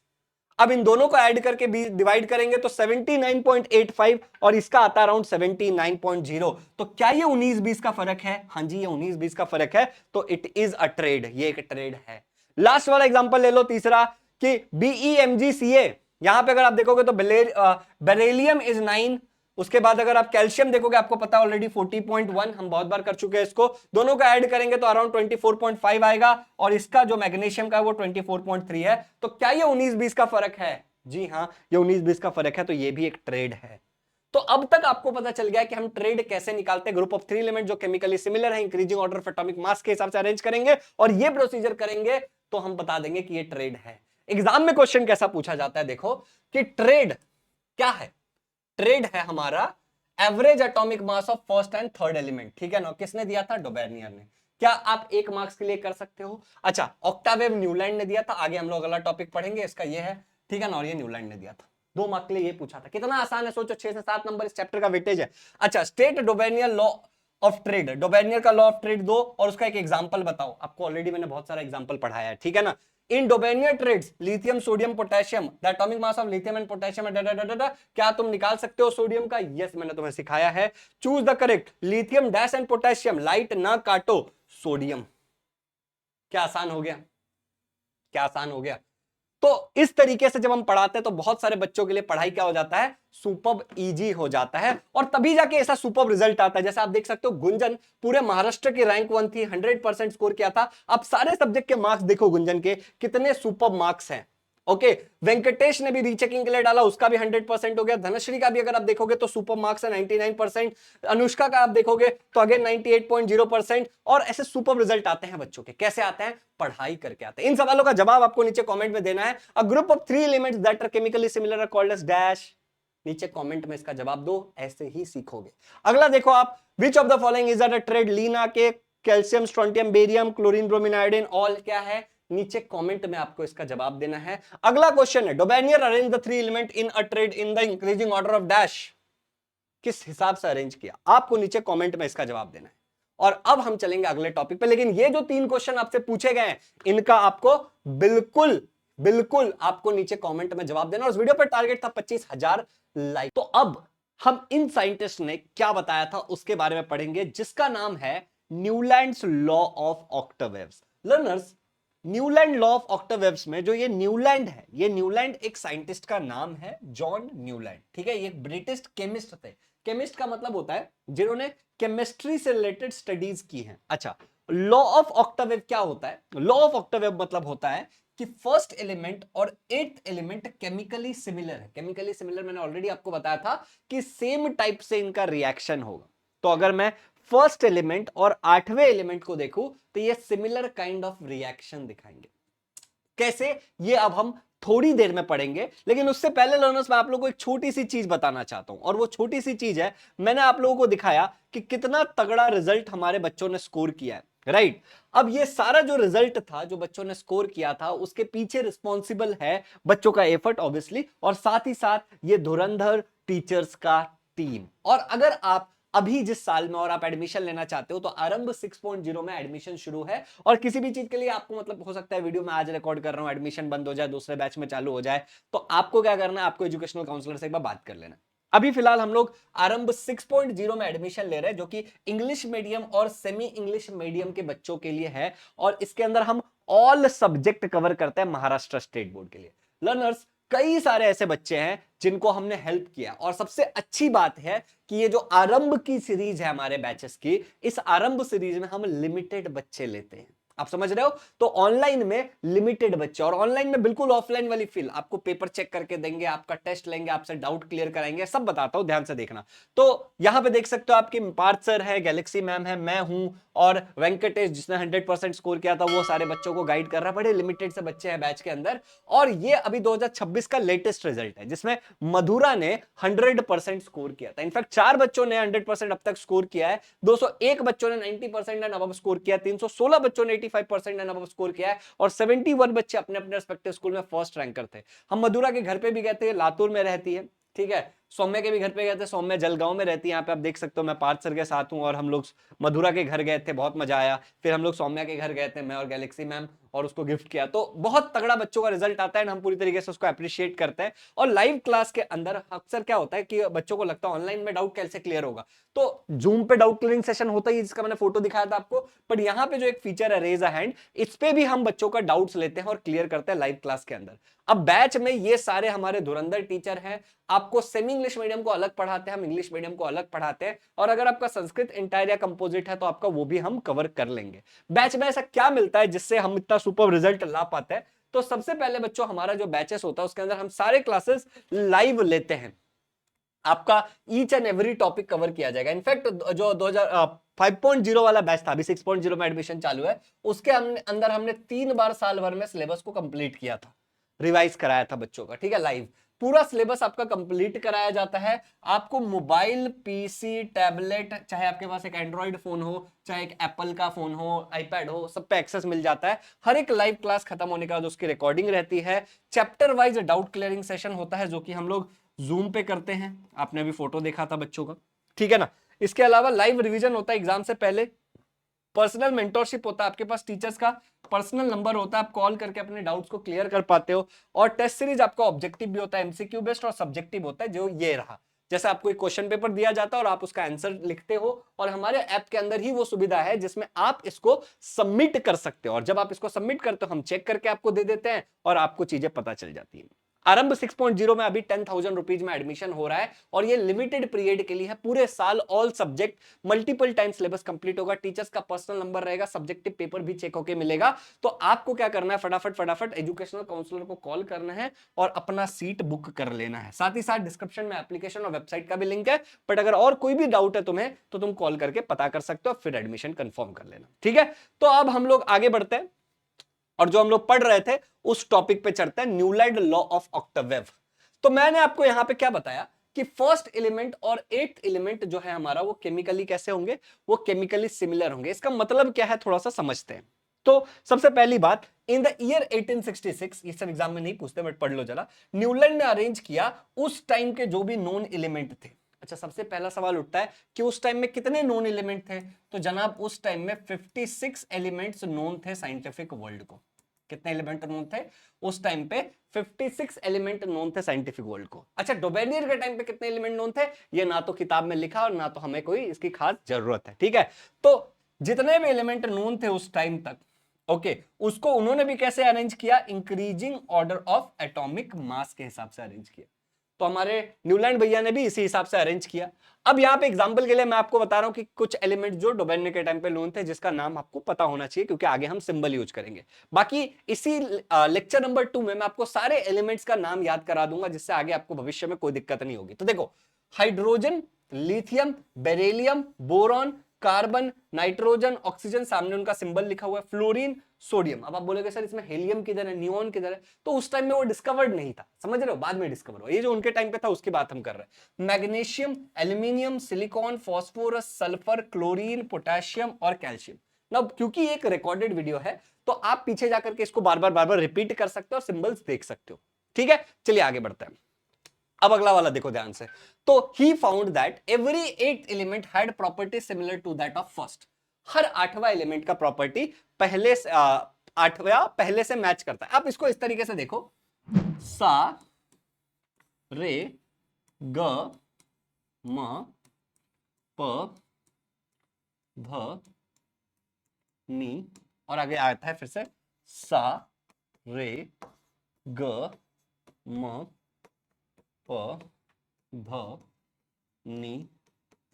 अब इन दोनों को ऐड करके डिवाइड करेंगे तो 79.85 और इसका आता है अराउंड 79.0। तो क्या ये 19-20 का फर्क है? हाँ जी, ये 19-20 का फर्क है, तो इट इज अ ट्रेड, ये एक ट्रेड है। लास्ट वाला एग्जांपल ले लो, तीसरा, कि BeMgCa, यहां पे अगर आप देखोगे तो बेरिलियम इज 9, उसके बाद अगर आप कैल्शियम देखोगे आपको पता ऑलरेडी 40.1, हम बहुत बार कर चुके हैं इसको, दोनों को ऐड करेंगे तो अराउंड 24.5 आएगा, और इसका जो मैग्नीशियम का है वो 24.3 है। तो क्या ये 19-20 का फर्क है? जी हां, ये 19-20 का फर्क है, तो ये भी एक ट्रेड है। तो अब तक आपको पता चल गया कि हम ट्रेड कैसे निकालते हैं। ग्रुप ऑफ 3 एलिमेंट जो केमिकली सिमिलर है, increasing order of atomic mass के हिसाब से अरेंज करेंगे, और ये प्रोसीजर करेंगे तो हम बता देंगे कि ये ट्रेड है। एग्जाम में क्वेश्चन कैसा पूछा जाता है, देखो कि ट्रेड क्या है? ट्रेड है हमारा average atomic mass of first and third element, ठीक है ना? किसने दिया था? डोबेर्नियर ने। क्या आप 1 मार्क्स के लिए कर सकते हो? अच्छा, ऑक्टावेव न्यूलैंड ने दिया था, आगे हम लोग अगला टॉपिक पढ़ेंगे, इसका ये है, ठीक है ना? और ये न्यूलैंड ने दिया था। 2 मार्क्स के लिए ये पूछा था। कितना आसान है, सोचो, 6 से 7 नंबर इस चैप्टर का वेटेज है। अच्छा, स्टेट डोबेर्नियर लॉ ऑफ ट्रेड, डोबेर्नियर का लॉ ऑफ ट्रेड दो और उसका एक एग्जांपल बताओ। आपको ऑलरेडी मैंने बहुत सारा एग्जांपल पढ़ाया है, ठीक है ना? In Dobereiner triads lithium sodium potassium, the atomic mass of lithium and potassium, क्या तुम निकाल सकते हो सोडियम का? यस, मैंने तुम्हें सिखाया है। Choose the correct, lithium dash and potassium, light ना काटो, सोडियम। क्या आसान हो गया? क्या आसान हो गया? तो इस तरीके से जब हम पढ़ाते हैं तो बहुत सारे बच्चों के लिए पढ़ाई क्या हो जाता है? सुपर्ब इजी हो जाता है, और तभी जाके ऐसा सुपर्ब रिजल्ट आता है। जैसे आप देख सकते हो, गुंजन पूरे महाराष्ट्र की रैंक 1 थी, 100% स्कोर किया था। अब सारे सब्जेक्ट के मार्क्स देखो गुंजन के कितने सुपर्ब मार्क्स हैं। ओके, वेंकटेश ने भी रीचेकिंग के लिए डाला, उसका भी 100% हो गया। धनश्री का भी अगर आप देखोगे तो सुपर मार्क्स है 99%। अनुष्का का आप देखोगे तो अगेन 98.0%। और ऐसे सुपर रिजल्ट आते हैं बच्चों के। कैसे आते हैं? पढ़ाई करके आते हैं। इन सवालों का जवाब आपको नीचे कमेंट में देना है। A group of 3 elements that are chemically similar are called as dash. नीचे कमेंट में इसका जवाब दो, ऐसे ही सीखोगे। अगला देखो आप, which of the following is that a triad? लीना के, calcium, strontium, barium, chlorine, bromine, iodine, all क्या है? नीचे कमेंट में आपको इसका जवाब देना है। अगला क्वेश्चन है, Dobereiner arrange the 3 element in a triad in the increasing order of dash. किस हिसाब से अरेंज किया? आपको नीचे कमेंट में इसका जवाब देना है। और अब हम चलेंगे अगले टॉपिक पे, लेकिन ये जो 3 क्वेश्चन आपसे पूछे गए हैं इनका आपको बिल्कुल बिल्कुल आपको नीचे कमेंट में जवाब देना। और उस वीडियो पर टारगेट था 25,000 लाइक। तो अब हम इन साइंटिस्ट ने क्या बताया था उसके बारे में पढ़ेंगे, जिसका नाम है Newlands law of octaves. Learners, Newland law of octaves में जो ये न्यूलैंड है, ये न्यूलैंड एक साइंटिस्ट का नाम है, जॉन न्यूलैंड, ठीक है? ये एक ब्रिटिश केमिस्ट थे। केमिस्ट का मतलब होता है जिन्होंने केमिस्ट्री से रिलेटेड स्टडीज की हैं। अच्छा, लॉ ऑफ ऑक्टावेव क्या होता है? लॉ ऑफ ऑक्टावेव मतलब होता है कि फर्स्ट एलिमेंट और 8th एलिमेंट केमिकली सिमिलर है। केमिकली सिमिलर मैंने ऑलरेडी आपको बताया था कि सेम टाइप से इनका रिएक्शन होगा। तो अगर मैं फर्स्ट एलिमेंट और 8वें एलिमेंट को देखूं तो ये सिमिलर काइंड ऑफ रिएक्शन दिखाएंगे। कैसे? ये अब हम थोड़ी देर में पढ़ेंगे, लेकिन उससे पहले लर्नर्स मैं आप लोगों को एक छोटी सी चीज बताना चाहता हूं, और वो छोटी सी चीज है, मैंने आप लोगों को दिखाया कि कितना तगड़ा रिजल्ट हमारे बच्चों ने स्कोर किया है, राइट? अब ये सारा जो रिजल्ट था, जो बच्चों ने स्कोर किया था, उसके पीछे रिस्पॉन्सिबल है बच्चों का एफर्ट ऑब्वियसली, और साथ ही साथ ये धुरंधर टीचर्स का टीम। और अगर आप अभी जिस साल में और आप एडमिशन लेना चाहते हो तो आरंभ 6.0 में एडमिशन शुरू है। और किसी भी चीज के लिए आपको मतलब हो सकता है वीडियो में आज रिकॉर्ड कर रहा हूं, एडमिशन बंद हो जाए, दूसरे बैच में चालू हो जाए, तो आपको क्या करना है? आपको एजुकेशनल काउंसलर से एक बार बात कर लेना। अभी फिलहाल हम लोग आरंभ 6.0 में एडमिशन ले रहे हैं, जो कि इंग्लिश मीडियम और सेमी इंग्लिश मीडियम के बच्चों के लिए है, और इसके अंदर हम ऑल सब्जेक्ट कवर करते हैं महाराष्ट्र स्टेट बोर्ड के लिए। लर्नर्स, कई सारे ऐसे बच्चे हैं जिनको हमने हेल्प किया, और सबसे अच्छी बात है कि ये जो आरंभ की सीरीज है हमारे बैचेस की, इस आरंभ सीरीज में हम लिमिटेड बच्चे लेते हैं। आप समझ रहे हो? तो ऑनलाइन में लिमिटेड बच्चे, और ऑनलाइन में बिल्कुल ऑफलाइन वाली फील। आपको पेपर चेक करके देंगे, आपका टेस्ट लेंगे, आपसे डाउट क्लियर कराएंगे, सब बताता हूं, ध्यान से देखना। तो यहां पे देख सकते हो आपकी पार्थ सर है, गैलेक्सी मैम है, मैं हूं, और वेंकटेश जिसने 100% स्कोर किया था, वो सारे बच्चों को गाइड कर रहा है। बड़े लिमिटेड से बच्चे हैं बैच के अंदर। और ये अभी 2026 का लेटेस्ट रिजल्ट है, जिसमें मधुरा ने 100% स्कोर किया था। इनफैक्ट 4 बच्चों ने 100% अब तक स्कोर किया है, 201 बच्चों ने 90% एंड अबव स्कोर किया, 316 बच्चों ने 85% एंड अबव स्कोर किया है, और 71 बच्चे अपने अपने रिस्पेक्टिव स्कूल में फर्स्ट रैंकर थे। हम मधुरा के घर पे भी गए थे, लातूर में रहती है, ठीक है? सौम्या के भी घर पे गए थे, सौम्या जलगांव में रहती है, यहाँ पे आप देख सकते हो, मैं पार्थ सर के साथ हूँ, और हम लोग मधुरा के घर गए थे, बहुत मजा आया। फिर हम लोग सौम्या के घर गए थे, मैं और गैलेक्सी मैम, और उसको गिफ्ट किया। तो बहुत तगड़ा बच्चों का रिजल्ट आता है, हम पूरी तरीके से उसको अप्रिशिएट करते हैं। और लाइव क्लास के अंदर अक्सर क्या होता है कि बच्चों को लगता है ऑनलाइन में डाउट कैसे क्लियर होगा, तो जूम पे डाउट क्लियरिंग सेशन होता ही, जिसका मैंने फोटो दिखाया था आपको। पर यहाँ पे जो एक फीचर है रेज अ हैंड, इस पे भी हम बच्चों का डाउट्स लेते हैं और क्लियर करते हैं लाइव क्लास के अंदर। अब बैच में ये सारे हमारे धुरंधर टीचर हैं। आपको सेमी इंग्लिश मीडियम को अलग पढ़ाते हैं, हम इंग्लिश मीडियम को अलग पढ़ाते हैं, और अगर आपका संस्कृत इंटायर या कंपोजिट है तो आपका वो भी हम कवर कर लेंगे। बैच में ऐसा क्या मिलता है जिससे हम इतना सुपर रिजल्ट ला पाते हैं? तो सबसे पहले बच्चों, हमारा जो बैचेस होता है उसके अंदर हम सारे क्लासेस लाइव लेते हैं। आपका each and every topic cover किया जाएगा। इनफैक्ट जो 5.0 वाला बैच था, अभी 6.0 में एडमिशन चालू है, उसके अंदर हमने 3 बार साल भर में सिलेबस को कंप्लीट किया था, रिवाइज कराया था बच्चों का, ठीक है। लाइव पूरा सिलेबस आपका कंप्लीट कराया जाता है। आपको मोबाइल, पीसी, टैबलेट, चाहे आपके पास एक एंड्रॉइड फोन हो, चाहे एक एप्पल का फोन हो, आईपैड हो, सब पे एक्सेस मिल जाता है। हर एक लाइव क्लास खत्म होने के बाद उसकी रिकॉर्डिंग रहती है। Chapter wise doubt clearing session होता है, जो कि हम लोग जूम पे करते हैं, आपने अभी फोटो देखा था बच्चों का, ठीक है ना। इसके अलावा लाइव रिवीजन होता है एग्जाम से पहले। पर्सनल मेंटरशिप होता है, आपके पास टीचर्स का पर्सनल नंबर होता है, आप कॉल करके अपने डाउट्स को क्लियर कर पाते हो। और टेस्ट सीरीज आपका ऑब्जेक्टिव भी होता है, एमसीक्यू बेस्ड और सब्जेक्टिव होता है, जो ये रहा। जैसे आपको एक क्वेश्चन पेपर दिया जाता है और आप उसका आंसर लिखते हो, और हमारे ऐप के अंदर ही वो सुविधा है जिसमें आप इसको सबमिट कर सकते हो, और जब आप इसको सबमिट करते हो हम चेक करके आपको दे देते हैं और आपको चीजें पता चल जाती है। आरंभ 6.0 में अभी 10,000 रुपीज में एडमिशन हो रहा है, और ये लिमिटेड पीरियड के लिए है, पूरे साल all subject multiple time syllabus complete होगा। टीचर्स का पर्सनल नंबर रहेगा, सब्जेक्टिव पेपर भी चेक होके मिलेगा। तो आपको क्या करना है, फटाफट एजुकेशनल काउंसलर को कॉल करना है और अपना सीट बुक कर लेना है। साथ ही साथ डिस्क्रिप्शन में एप्लीकेशन और वेबसाइट का भी लिंक है, बट अगर और कोई भी डाउट है तुम्हें तो तुम कॉल करके पता कर सकते हो, फिर एडमिशन कंफर्म कर लेना, ठीक है। तो अब हम लोग आगे बढ़ते हैं, और जो हम लोग पढ़ रहे थे उस टॉपिक पे चढ़ते हैं, न्यूलैंड लॉ ऑफ ऑक्टावेव। तो मैंने आपको यहां पे क्या बताया कि फर्स्ट एलिमेंट और एट्थ एलिमेंट जो है हमारा, वो केमिकली कैसे होंगे, वो केमिकली सिमिलर होंगे। इसका मतलब क्या है थोड़ा सा समझते हैं। तो सबसे पहली बात, इन द ईयर 1866, ये सब एग्जाम में नहीं पूछते बट पढ़ लो जरा, न्यूलैंड ने अरेंज किया उस टाइम के जो भी नॉन एलिमेंट थे। अच्छा, सबसे पहला सवाल उठता है कि उस टाइम में कितने नोन एलिमेंट थे? तो जनाब उस टाइम में 56 एलिमेंट्स नोन थे साइंटिफिक वर्ल्ड को। कितने एलिमेंट नोन थे उस टाइम पे? 56 एलिमेंट नोन थे साइंटिफिक वर्ल्ड को। अच्छा, डोबेनियर के टाइम पे कितने एलिमेंट नोन थे? ये ना तो किताब में लिखा और ना तो हमें कोई इसकी खास जरूरत है, ठीक है। तो जितने भी एलिमेंट नोन थे उस टाइम तक, ओके, उसको उन्होंने भी कैसे अरेंज किया? Increasing order of atomic mass के हिसाब से अरेंज किया। तो हमारे न्यूलैंड भैया ने भी इसी हिसाब से अरेंज किया। अब यहां पे एग्जांपल के लिए मैं आपको बता रहा हूं कि कुछ एलिमेंट जो डोबेनियर के टाइम पे नोन थे, जिसका नाम आपको पता होना चाहिए क्योंकि आगे हम सिंबल यूज करेंगे। बाकी इसी लेक्चर नंबर 2 में मैं आपको सारे एलिमेंट्स का नाम याद करा दूंगा, जिससे आगे आपको भविष्य में कोई दिक्कत नहीं होगी। तो देखो, hydrogen, lithium, beryllium, boron, carbon, nitrogen, oxygen, सामने उनका सिंबल लिखा हुआ है, फ्लोरीन, सोडियम। अब आप बोलोगे सर इसमें हेलियम किधर है, नियोन किधर है? तो उस टाइम में वो डिस्कवर्ड नहीं था, समझ रहे हो, बाद में डिस्कवर हुआ। ये जो उनके टाइम पे था उसकी बात हम कर रहे हैं। Magnesium, aluminium, silicon, phosphorus, sulphur, chlorine, potassium और कैल्शियम। ना क्योंकि एक रिकॉर्डेड वीडियो है तो आप पीछे जाकर के इसको बार बार रिपीट कर सकते हो और सिंबल्स देख सकते हो, ठीक है। चलिए आगे बढ़ते हैं। अब अगला वाला देखो ध्यान से। तो he found that every 8th element had property similar to that of first. हर 8वां एलिमेंट का प्रॉपर्टी पहले से 8वां पहले से मैच करता है। आप इसको इस तरीके से देखो, सा रे ग म प भ नी, और आगे आता है फिर से सा रे ग म प भ नी,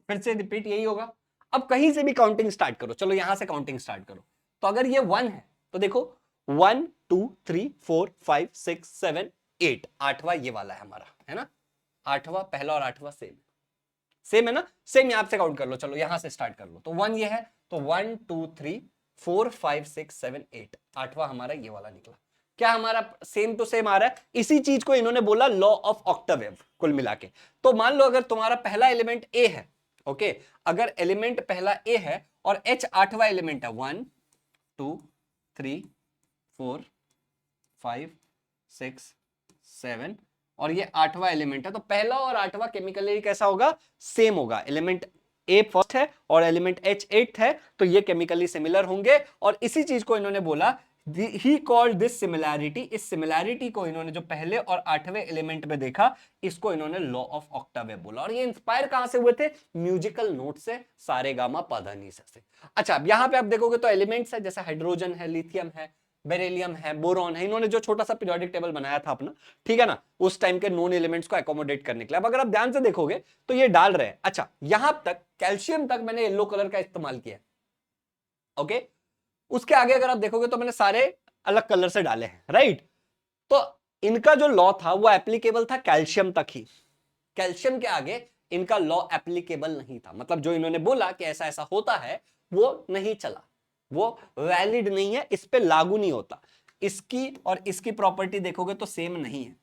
फिर से रिपीट यही होगा। अब कहीं से भी काउंटिंग स्टार्ट करो, चलो यहां से काउंटिंग स्टार्ट करो। तो अगर ये 1 है तो देखो 1 2 3 4 5 6 7 8, 8वां ये वाला है हमारा, है ना। 8वां पहला और 8वां सेम है ना, सेम यहां से काउंट कर लो। चलो यहां से स्टार्ट कर लो। तो 1 ये है, तो 1 2 3 4 5 6 7 8, 8वां हमारा ये वाला निकला। क्या हमारा सेम टू सेम आ रहा है? इसी चीज को इन्होंने बोला लॉ ऑफ ऑक्टावेव कुल मिला के। तो मान लो अगर तुम्हारा पहला एलिमेंट ए है, ओके, अगर एलिमेंट पहला ए है और एच 8वां एलिमेंट है, 1 2 3 4 5 6 7 और ये 8वां एलिमेंट है, तो पहला और 8वां केमिकली कैसा होगा, सेम होगा। एलिमेंट ए फर्स्ट है और एलिमेंट H 8th है, तो ये केमिकली सिमिलर होंगे। और इसी चीज को इन्होंने बोला, ही कॉल्ड दिस सिमिलैरिटी, इस सिमिलैरिटी को इन्होंने जो पहले और 8वें एलिमेंट में देखा, इसको इन्होंने लॉ ऑफ ऑक्टावे बोला। और ये इंस्पायर कहां से हुए थे, म्यूजिकल नोट से, सारे गामा पाधा नी से। अच्छा, अब यहां पे आप देखोगे तो एलिमेंट्स है, जैसे हाइड्रोजन है, लिथियम है, बेरिलियम है, बोरॉन है। इन्होंने जो छोटा सा पीरियोडिक टेबल बनाया था अपना, ठीक है ना, उस टाइम के नोन एलिमेंट्स को अकोमोडेट करने के लिए। अब अगर आप ध्यान से देखोगे तो ये डाल रहे हैं। अच्छा, यहां तक कैल्शियम तक मैंने येलो कलर का इस्तेमाल किया, ओके। उसके आगे अगर आप देखोगे तो मैंने सारे अलग कलर से डाले हैं, राइट। तो इनका जो लॉ था वो एप्लीकेबल था कैल्शियम तक ही, कैल्शियम के आगे इनका लॉ एप्लीकेबल नहीं था। मतलब जो इन्होंने बोला कि ऐसा ऐसा होता है, वो नहीं चला, वो वैलिड नहीं है, इस पे लागू नहीं होता। इसकी और इसकी प्रॉपर्टी देखोगे तो सेम नहीं है,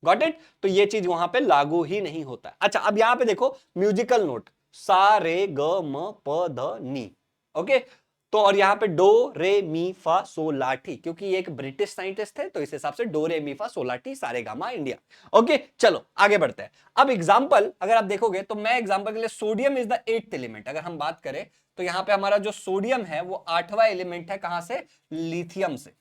गॉट इट। तो ये चीज वहां पे लागू ही नहीं होता है। अच्छा, अब यहां पे देखो म्यूजिकल नोट, सा रे ग म प ध नी, ओके। तो और यहां पे डो रे मी फा सो ला टी, क्योंकि ये एक ब्रिटिश साइंटिस्ट थे, तो इस हिसाब से डो रे मी फा सो ला टी सारे गामा इंडिया, ओके। चलो आगे बढ़ते हैं। अब एग्जांपल अगर आप देखोगे तो मैं एग्जांपल के लिए, sodium is the 8th element अगर हम बात करें, तो यहां पे हमारा जो सोडियम है वो 8वां एलिमेंट है, कहां से, लिथियम से,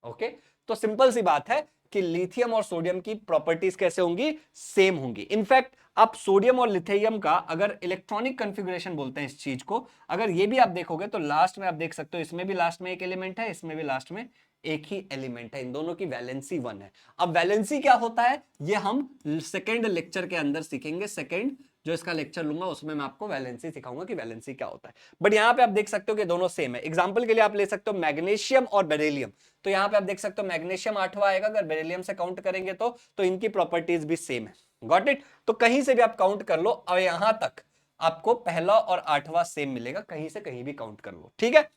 ओके। तो सिंपल सी बात है कि लिथियम और सोडियम की प्रॉपर्टीज कैसे होंगी, सेम होंगी। इनफैक्ट आप सोडियम और लिथियम का अगर इलेक्ट्रॉनिक कॉन्फ़िगरेशन बोलते हैं इस चीज को, अगर ये भी आप देखोगे तो लास्ट में आप देख सकते हो, इसमें भी लास्ट में एक एलिमेंट है, इसमें भी लास्ट में एक ही एलिमेंट है, इन दोनों की वैलेंसी 1 है। अब वैलेंसी क्या होता है ये हम सेकेंड लेक्चर के अंदर सीखेंगे। सेकेंड जो इसका लेक्चर लूंगा उसमें मैं आपको वैलेंसी सिखाऊंगा कि वैलेंसी क्या होता है। बट यहां पे आप देख सकते हो कि दोनों सेम है। एग्जांपल के लिए आप ले सकते हो मैग्नीशियम और बेरिलियम, तो यहां पे आप देख सकते हो मैग्नीशियम 8वां आएगा, अगर बेरिलियम से काउंट करेंगे तो इनकी प्रॉपर्टीज भी सेम है, गॉट इट। तो कहीं से भी आप काउंट कर लो और यहां तक आपको पहला और 8वां सेम मिलेगा, कहीं से कहीं भी काउंट कर लो, ठीक है।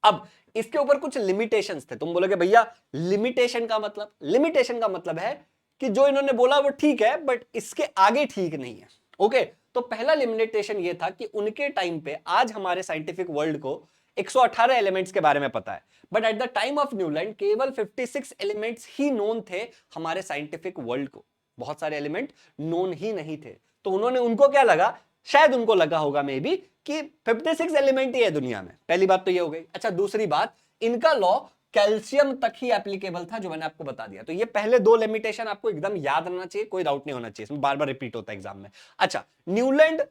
अब इसके ऊपर कुछ लिमिटेशंस थे। तुम बोलोगे भैया लिमिटेशन का मतलब, लिमिटेशन का मतलब है कि जो इन्होंने बोला वो ठीक है बट इसके आगे ठीक नहीं है, ओके। तो पहला लिमिटेशन ये था कि उनके टाइम पे, आज हमारे साइंटिफिक वर्ल्ड को 118 एलिमेंट्स के बारे में पता है, but at the time of Newland केवल 56 एलिमेंट्स ही नोन थे हमारे साइंटिफिक वर्ल्ड को, बहुत सारे एलिमेंट नोन ही नहीं थे। तो उन्होंने, उनको क्या लगा, शायद उनको लगा होगा मे बी कि 56 एलिमेंट ही है दुनिया में। पहली बात तो ये हो गई। अच्छा, दूसरी बात, इनका लॉ कैल्शियम तक ही एप्लीकेबल था, जो मैंने आपको बता दिया। तो ये पहले दो लिमिटेशन आपको एकदम याद रहना चाहिए, कोई डाउट नहीं होना चाहिए, इसमें बार बार रिपीट होता है एग्जाम में। अच्छा, न्यूलैंड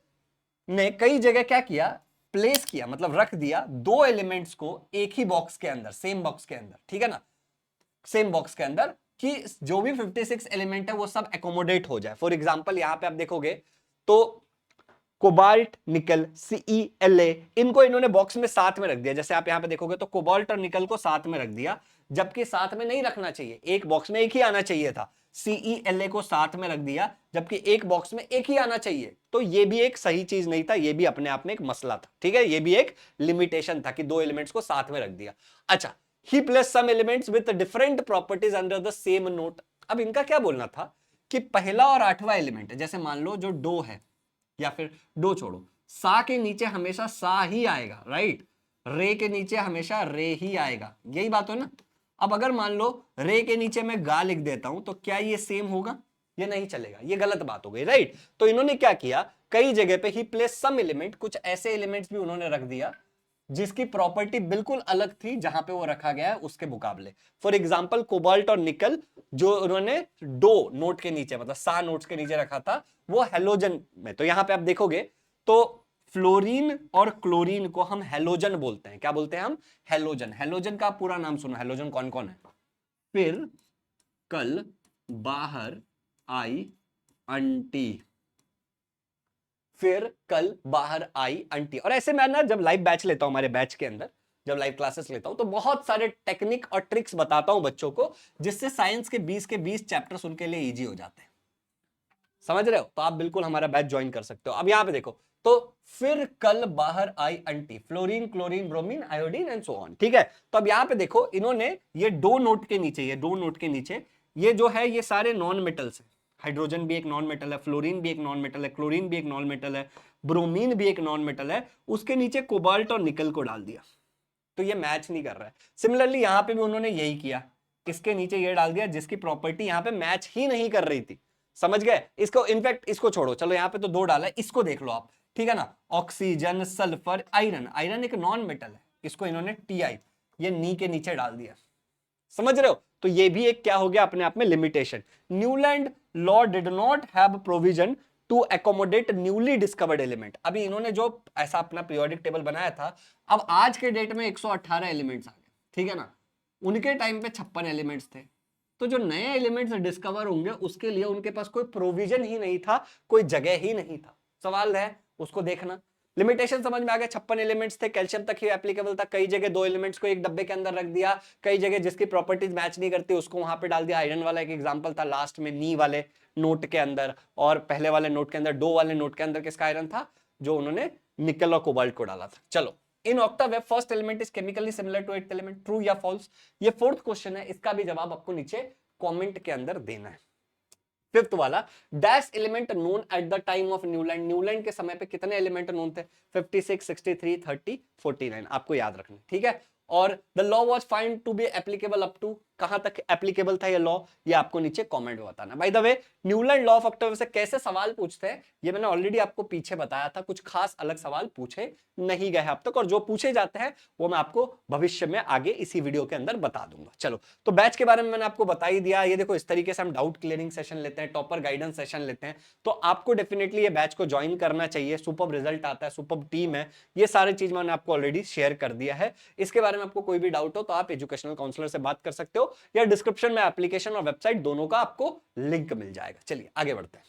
ने कई जगह क्या किया, प्लेस किया, मतलब रख दिया दो एलिमेंट्स को एक ही बॉक्स के अंदर, सेम बॉक्स के अंदर, ठीक है ना, सेम बॉक्स के अंदर, कि जो भी 56 एलिमेंट है वो सब एकोमोडेट हो जाए। फॉर एग्जांपल यहां पे आप देखोगे तो कोबाल्ट, निकल, CeLa, इनको इन्होंने बॉक्स में साथ में रख दिया। जैसे आप यहां पे देखोगे तो कोबाल्ट और निकल को साथ में रख दिया, जबकि साथ में नहीं रखना चाहिए, एक बॉक्स में एक ही आना चाहिए था। CeLa को साथ में रख दिया, जबकि एक बॉक्स में एक ही आना चाहिए। तो ये भी एक सही चीज नहीं था, ये भी अपने आप में एक मसला था, ठीक है। ये भी एक लिमिटेशन था कि दो एलिमेंट्स को साथ में रख दिया। अच्छा, he place some elements with different properties under the same note. अब इनका क्या बोलना था कि पहला और 8वां एलिमेंट है, जैसे मान लो जो डो है, या फिर डो छोड़ो, सा के नीचे हमेशा सा ही आएगा, राइट। रे के नीचे हमेशा रे ही आएगा, यही बात हो ना। अब अगर मान लो रे के नीचे मैं गा लिख देता हूं, तो क्या ये सेम होगा, ये नहीं चलेगा, ये गलत बात हो गई, राइट। तो इन्होंने क्या किया, कई जगह पे ही प्लेस सम एलिमेंट, कुछ ऐसे एलिमेंट्स भी उन्होंने रख दिया जिसकी प्रॉपर्टी बिल्कुल अलग थी जहां पे वो रखा गया है उसके मुकाबले। फॉर एग्जाम्पल कोबाल्ट और निकल, जो उन्होंने डो नोट के नीचे, मतलब सा नोट्स के नीचे रखा था, वो हेलोजन में। तो यहां पे आप देखोगे तो फ्लोरीन और क्लोरीन को हम हेलोजन बोलते हैं। क्या बोलते हैं हम, हेलोजन। हेलोजन का पूरा नाम सुनो, हेलोजन कौन कौन है। फिर कल बाहर आई अंटी, फिर कल बाहर आई अंटी। और ऐसे मैं ना जब लाइव बैच लेता हूं, हमारे बैच के अंदर जब लाइव क्लासेस लेता हूं, तो बहुत सारे टेक्निक और ट्रिक्स बताता हूं बच्चों को, जिससे साइंस के 20 चैप्टर्स उनके लिए इजी हो जाते हैं, समझ रहे हो। तो आप बिल्कुल हमारा बैच ज्वाइन कर सकते हो। अब यहां पे देखो, तो फिर कल बाहर आई अंटी, fluorine, chlorine, bromine, iodine and so on, ठीक है। तो अब यहां पे देखो, इन्होंने ये दो नोट के नीचे, ये दो नोट के नीचे ये जो है, ये सारे नॉन मेटल्स है। हाइड्रोजन भी एक नॉन मेटल है, फ्लोरीन भी एक नॉन मेटल है, क्लोरीन भी एक नॉन मेटल है, ब्रोमीन भी एक नॉन मेटल है। उसके नीचे कोबाल्ट और निकल को डाल दिया, तो ये मैच नहीं कर रहा है। सिमिलरली यहां पे भी उन्होंने यही किया, इसके नीचे ये डाल दिया जिसकी प्रॉपर्टी यहां पे मैच ही नहीं कर रही थी। समझ गए? इसको इनफैक्ट इसको छोड़ो, चलो यहां पे तो 2 डाला है, इसको देख लो आप, ठीक है ना। ऑक्सीजन, सल्फर, आयरन, आयरन एक नॉन मेटल है, इसको इन्होंने Ti ये नी के नीचे डाल दिया। समझ रहे हो? तो ये भी एक क्या हो गया अपने आप में limitation. Newland law did not have provision to accommodate newly discovered element. अभी इन्होंने जो ऐसा अपना पीरियोडिक टेबल बनाया था, अब आज के डेट में 118 एलिमेंट्स आ गए, ठीक है ना। उनके टाइम पे 56 एलिमेंट्स थे। तो जो नए एलिमेंट्स डिस्कवर होंगे उसके लिए उनके पास कोई प्रोविजन ही नहीं था, कोई जगह ही नहीं था। सवाल है उसको देखना। लिमिटेशन समझ में आ गया। 56 एलिमेंट्स थे, कैल्शियम तक ही एप्लीकेबल था। कई जगह 2 एलिमेंट्स को एक डब्बे के अंदर रख दिया, कई जगह जिसकी प्रॉपर्टीज मैच नहीं करती उसको वहां पे डाल दिया। आयरन वाला एक एग्जांपल था लास्ट में नी वाले नोट के अंदर, और पहले वाले नोट के अंदर, 2 वाले नोट के अंदर किसका आयरन था? जो उन्होंने निकल और कोबाल्ट को डाला था। चलो, in octave first element is chemically similar to eighth element, true या फॉल्स? ये 4th क्वेश्चन है, इसका भी जवाब आपको नीचे कमेंट के अंदर देना है। 5th वाला, dash element known at the time of Newland. Newland के समय पे कितने एलिमेंट नोन थे? 56, 63, 30, 49, आपको याद रखना, ठीक है। और the law was find to be applicable up to, कहां तक एप्लीकेबल था ये लॉ? ये आपको नीचे कमेंट में बताना। By the way, Newland law of octave से कैसे सवाल पूछते हैं ये मैंने ऑलरेडी आपको पीछे बताया था। कुछ खास अलग सवाल पूछे नहीं गए अब तक, और जो पूछे जाते हैं वो मैं आपको भविष्य में आगे इसी वीडियो के अंदर बता दूंगा। चलो, तो बैच के बारे में मैंने आपको बता ही दिया। ये देखो, इस तरीके से हम डाउट क्लियरिंग सेशन लेते हैं, टॉपर गाइडेंस सेशन लेते हैं, तो आपको डेफिनेटली ये बैच को ज्वाइन करना चाहिए। सुपर रिजल्ट आता है, सुपर टीम है, ये सारी चीज मैंने आपको ऑलरेडी शेयर कर दिया है। इसके बारे में आपको कोई भी डाउट हो तो आप एजुकेशनल काउंसलर से बात कर सकते हो, या डिस्क्रिप्शन में एप्लीकेशन और वेबसाइट दोनों का आपको लिंक मिल जाएगा। चलिए आगे बढ़ते हैं।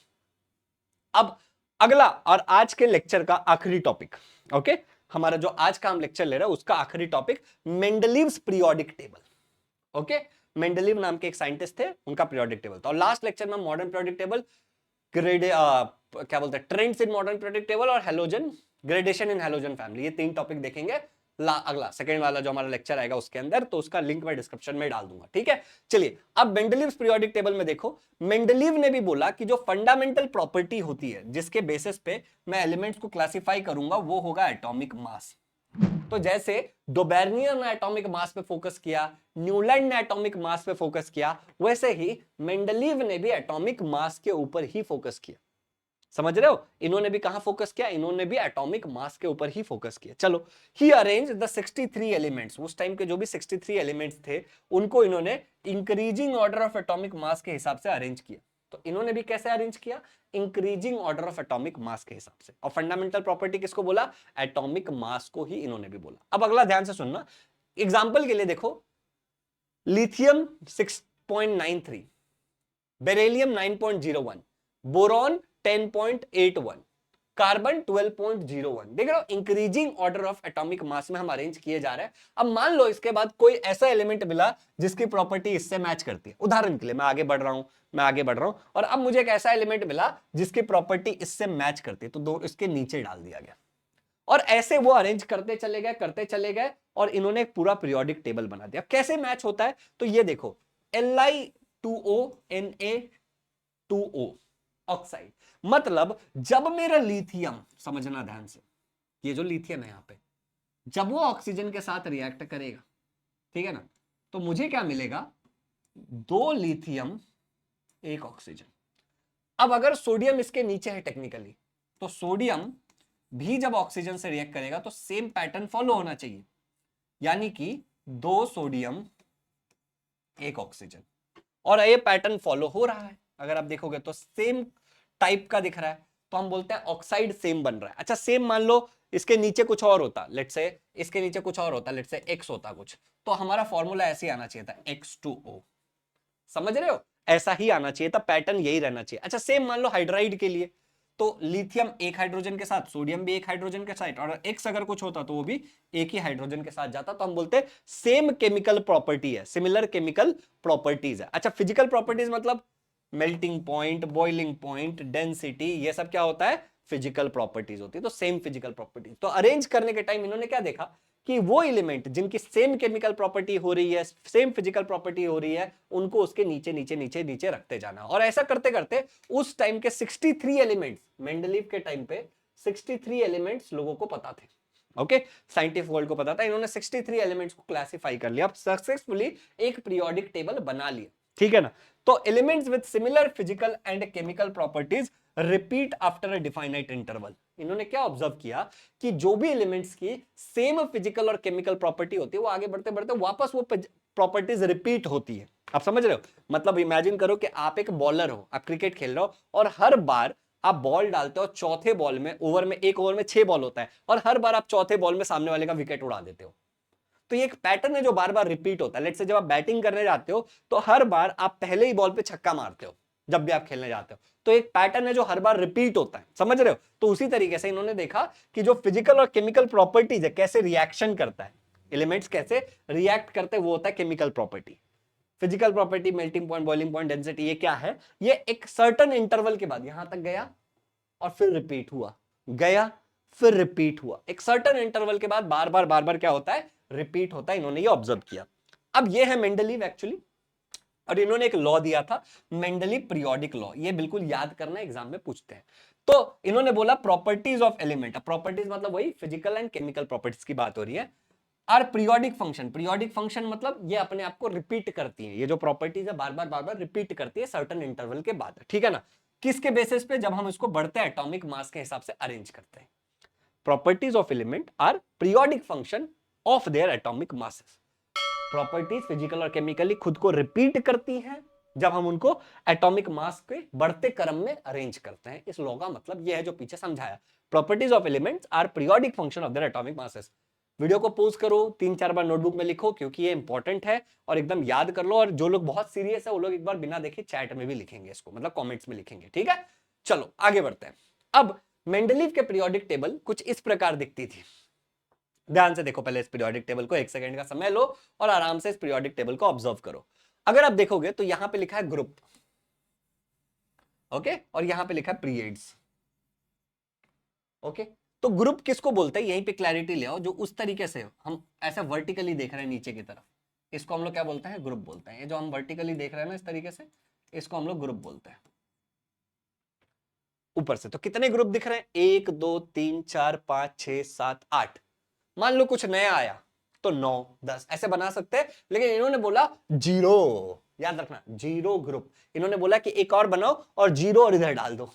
अब अगला और आज के लेक्चर का आखिरी टॉपिक, ओके, हमारा जो आज का हम लेक्चर ले रहे हैं उसका आखिरी topic Mendeleev's periodic table. Okay, Mendeleev नाम के एक साइंटिस्ट थे, उनका पीरियोडिक टेबल था। और लास्ट लेक्चर में मॉडर्न पीरियोडिक टेबल, ग्रेड क्या बोलते हैं, trends in modern periodic table और halogen, gradation in halogen family, ये 3 टॉपिक देखेंगे। अगला सेकंड वाला जो हमारा लेक्चर आएगा उसके अंदर, तो उसका लिंक मैं डिस्क्रिप्शन में डाल दूंगा, ठीक है। चलिए, अब मेंडलीव्स पीरियोडिक टेबल में देखो, मेंडलीव ने भी बोला कि जो फंडामेंटल प्रॉपर्टी होती है जिसके बेसिस पे मैं एलिमेंट्स को क्लासिफाई करूंगा वो होगा एटॉमिक मास। तो जैसे डोबेर्नियर ने एटॉमिक मास पे फोकस किया, न्यूलैंड ने एटॉमिक मास पे फोकस किया, वैसे ही मेंडलीव ने भी एटॉमिक मास के ऊपर ही फोकस किया। समझ रहे हो? इन्होंने भी कहां फोकस किया? इन्होंने भी एटॉमिक मास के ऊपर ही फोकस किया। चलो, ही अरेंज द 63 एलिमेंट्स, उस टाइम के जो भी 63 एलिमेंट्स थे उनको इन्होंने increasing order of atomic mass के हिसाब से अरेंज किया। तो इन्होंने भी कैसे अरेंज किया? Increasing order of atomic mass के हिसाब से। और फंडामेंटल प्रॉपर्टी किसको बोला? एटॉमिक मास को ही इन्होंने भी बोला। अब अगला ध्यान से सुनना, एग्जाम्पल के लिए देखो, लिथियम 6.93, बेरिलियम 9.01, बोरॉन 10.81, कार्बन 12.01। देख रहे हो, increasing order of atomic mass में हम अरेंज किए जा रहे हैं। अब मान लो इसके बाद कोई ऐसा एलिमेंट मिला जिसकी प्रॉपर्टी इससे मैच करती है। उदाहरण के लिए मैं आगे बढ़ रहा हूं और अब मुझे एक ऐसा एलिमेंट मिला जिसकी प्रॉपर्टी इससे मैच करती है, तो 2 इसके नीचे डाल दिया गया। और ऐसे वो अरेंज करते चले गए और इन्होंने एक पूरा पीरियोडिक टेबल बना दिया। कैसे मैच होता है? तो ये देखो, Li2O Na2O ऑक्साइड, मतलब जब मेरा लिथियम, समझना ध्यान से, ये जो लिथियम है यहां पे, जब वो ऑक्सीजन के साथ रिएक्ट करेगा, ठीक है ना, तो मुझे क्या मिलेगा? 2 लिथियम 1 ऑक्सीजन। अब अगर सोडियम इसके नीचे है टेक्निकली, तो सोडियम भी जब ऑक्सीजन से रिएक्ट करेगा तो सेम पैटर्न फॉलो होना चाहिए, यानी कि 2 सोडियम 1 ऑक्सीजन। और ये पैटर्न फॉलो हो रहा है, अगर आप देखोगे तो सेम टाइप का दिख रहा है, तो हम बोलते हैं ऑक्साइड सेम बन रहा है। अच्छा, सेम मान लो इसके नीचे कुछ और होता, लेट्स से इसके नीचे कुछ और होता, लेट्स से X होता कुछ, तो हमारा फॉर्मूला ऐसे आना चाहिए था, X2O। समझ रहे हो? ऐसा ही आना चाहिए था, पैटर्न यही रहना चाहिए। अच्छा, सेम मान लो हाइड्राइड के लिए, तो लिथियम 1 हाइड्रोजन के साथ, सोडियम भी 1 हाइड्रोजन के साथ, और X अगर कुछ होता तो वो भी 1 ही हाइड्रोजन के साथ जाता, तो हम बोलते हैं सेम केमिकल प्रॉपर्टी है, सिमिलर केमिकल प्रॉपर्टीज है। अच्छा, फिजिकल प्रॉपर्टीज मतलब melting point, boiling point, density, ये सब क्या होता है? फिजिकल प्रॉपर्टीज होती है। तो सेम फिजिकल प्रॉपर्टीज। तो अरेंज करने के टाइम इन्होंने क्या देखा कि वो एलिमेंट जिनकी सेम केमिकल प्रॉपर्टी हो रही है, सेम फिजिकल प्रॉपर्टी हो रही है, उनको उसके नीचे नीचे नीचे नीचे रखते जाना। और ऐसा करते करते उस टाइम के 63 एलिमेंट्स, मेंडलीव के टाइम पे 63 एलिमेंट्स लोगों को पता थे। ओके, साइंटिफिक वर्ल्ड को पता था, इन्होंने 63 एलिमेंट्स को क्लासिफाई कर लिया, सक्सेसफुली एक पीरियोडिक टेबल बना लिया, ठीक है ना। तो elements with similar physical and chemical properties repeat after a definite interval. इन्होंने क्या ऑब्जर्व किया कि जो भी एलिमेंट्स की सेम फिजिकल और केमिकल प्रॉपर्टी होती है वो आगे बढ़ते बढ़ते वापस वो प्रॉपर्टीज रिपीट होती है। आप समझ रहे हो, मतलब इमेजिन करो कि आप एक बॉलर हो, आप क्रिकेट खेल रहे हो और हर बार आप बॉल डालते हो, चौथे बॉल में, ओवर में, एक ओवर में 6 बॉल होता है और हर बार आप चौथे बॉल में सामने वाले का विकेट उड़ा देते हो। तो ये एक पैटर्न है जो बार बार रिपीट होता है। लेट्स से जब आप बैटिंग करने जाते हो तो हर बार आप पहले ही बॉल पे छक्का मारते हो जब भी आप खेलने जाते हो, तो एक पैटर्न है जो हर बार रिपीट होता है, समझ रहे हो। तो उसी तरीके से इन्होंने देखा कि जो फिजिकल और केमिकल प्रॉपर्टीज है, कैसे रिएक्शन करता है, एलिमेंट्स कैसे रिएक्ट करते हैं, वो होता है chemical property. Physical property melting point, boiling point, density, ये क्या है, ये एक सर्टन इंटरवल के बाद यहां तक गया और फिर रिपीट हुआ, गया फिर रिपीट हुआ, एक सर्टन इंटरवल के बाद बार बार क्या होता है, रिपीट होता है। इन्होंने ये ऑब्जर्व किया। अब ये है मेंडलीव एक्चुअली, और इन्होंने एक लॉ दिया था, मेंडलीव पीरियोडिक लॉ, ये बिल्कुल याद करना, एग्जाम में पूछते हैं। तो इन्होंने बोला प्रॉपर्टीज ऑफ एलिमेंट, प्रॉपर्टीज मतलब वही फिजिकल एंड केमिकल प्रॉपर्टीज की बात हो रही है, are periodic function. Periodic function मतलब ये अपने आप को रिपीट करती है, ये जो प्रॉपर्टीज है बार बार रिपीट करती है सर्टेन इंटरवल के बाद, ठीक है ना। किसके बेसिस पे, जब हम इसको बढ़ते एटॉमिक मास के हिसाब से अरेंज करते हैं। Properties of element are periodic function of their atomic masses. Properties physical और केमिकली खुद को रिपीट करती हैं जब हम उनको एटॉमिक मास के बढ़ते क्रम में अरेंज करते हैं। इस लॉ का मतलब यह है जो पीछे समझाया, properties of elements are periodic function of their atomic masses. Video को पॉज करो, 3-4 बार नोटबुक में लिखो क्योंकि ये इंपॉर्टेंट है, और एकदम याद कर लो। और जो लोग बहुत सीरियस है वो लोग एक बार बिना देखे चैट में भी लिखेंगे इसको, मतलब कमेंट्स में लिखेंगे, ठीक है। चलो आगे बढ़ते हैं। अब मेंडलीव के पीरियोडिक टेबल कुछ इस प्रकार दिखती थी। ध्यान से देखो पहले इस पीरियोडिक टेबल को, 1 सेकंड का समय लो और आराम से इस पीरियोडिक टेबल को ऑब्जर्व करो। अगर आप देखोगे तो यहां पे लिखा है ग्रुप, ओके, और यहां पे लिखा है पीरियड्स, ओके। तो ग्रुप किसको बोलते हैं, यहीं पे क्लैरिटी ले आओ। जो उस तरीके से हम ऐसे वर्टिकली देख रहे हैं नीचे की तरफ, इसको हम लोग क्या बोलते हैं, ग्रुप बोलते हैं। ये जो हम वर्टिकली देख रहे हैं ना इस तरीके से, इसको हम लोग ग्रुप बोलते हैं। ऊपर से तो कितने ग्रुप दिख रहे हैं, 1 2 3 4 5 6 7 8। मान लो कुछ नया आया तो 9 10 ऐसे बना सकते हैं, लेकिन इन्होंने बोला 0, याद रखना 0 ग्रुप। इन्होंने बोला कि एक और बनाओ और 0 और इधर डाल दो,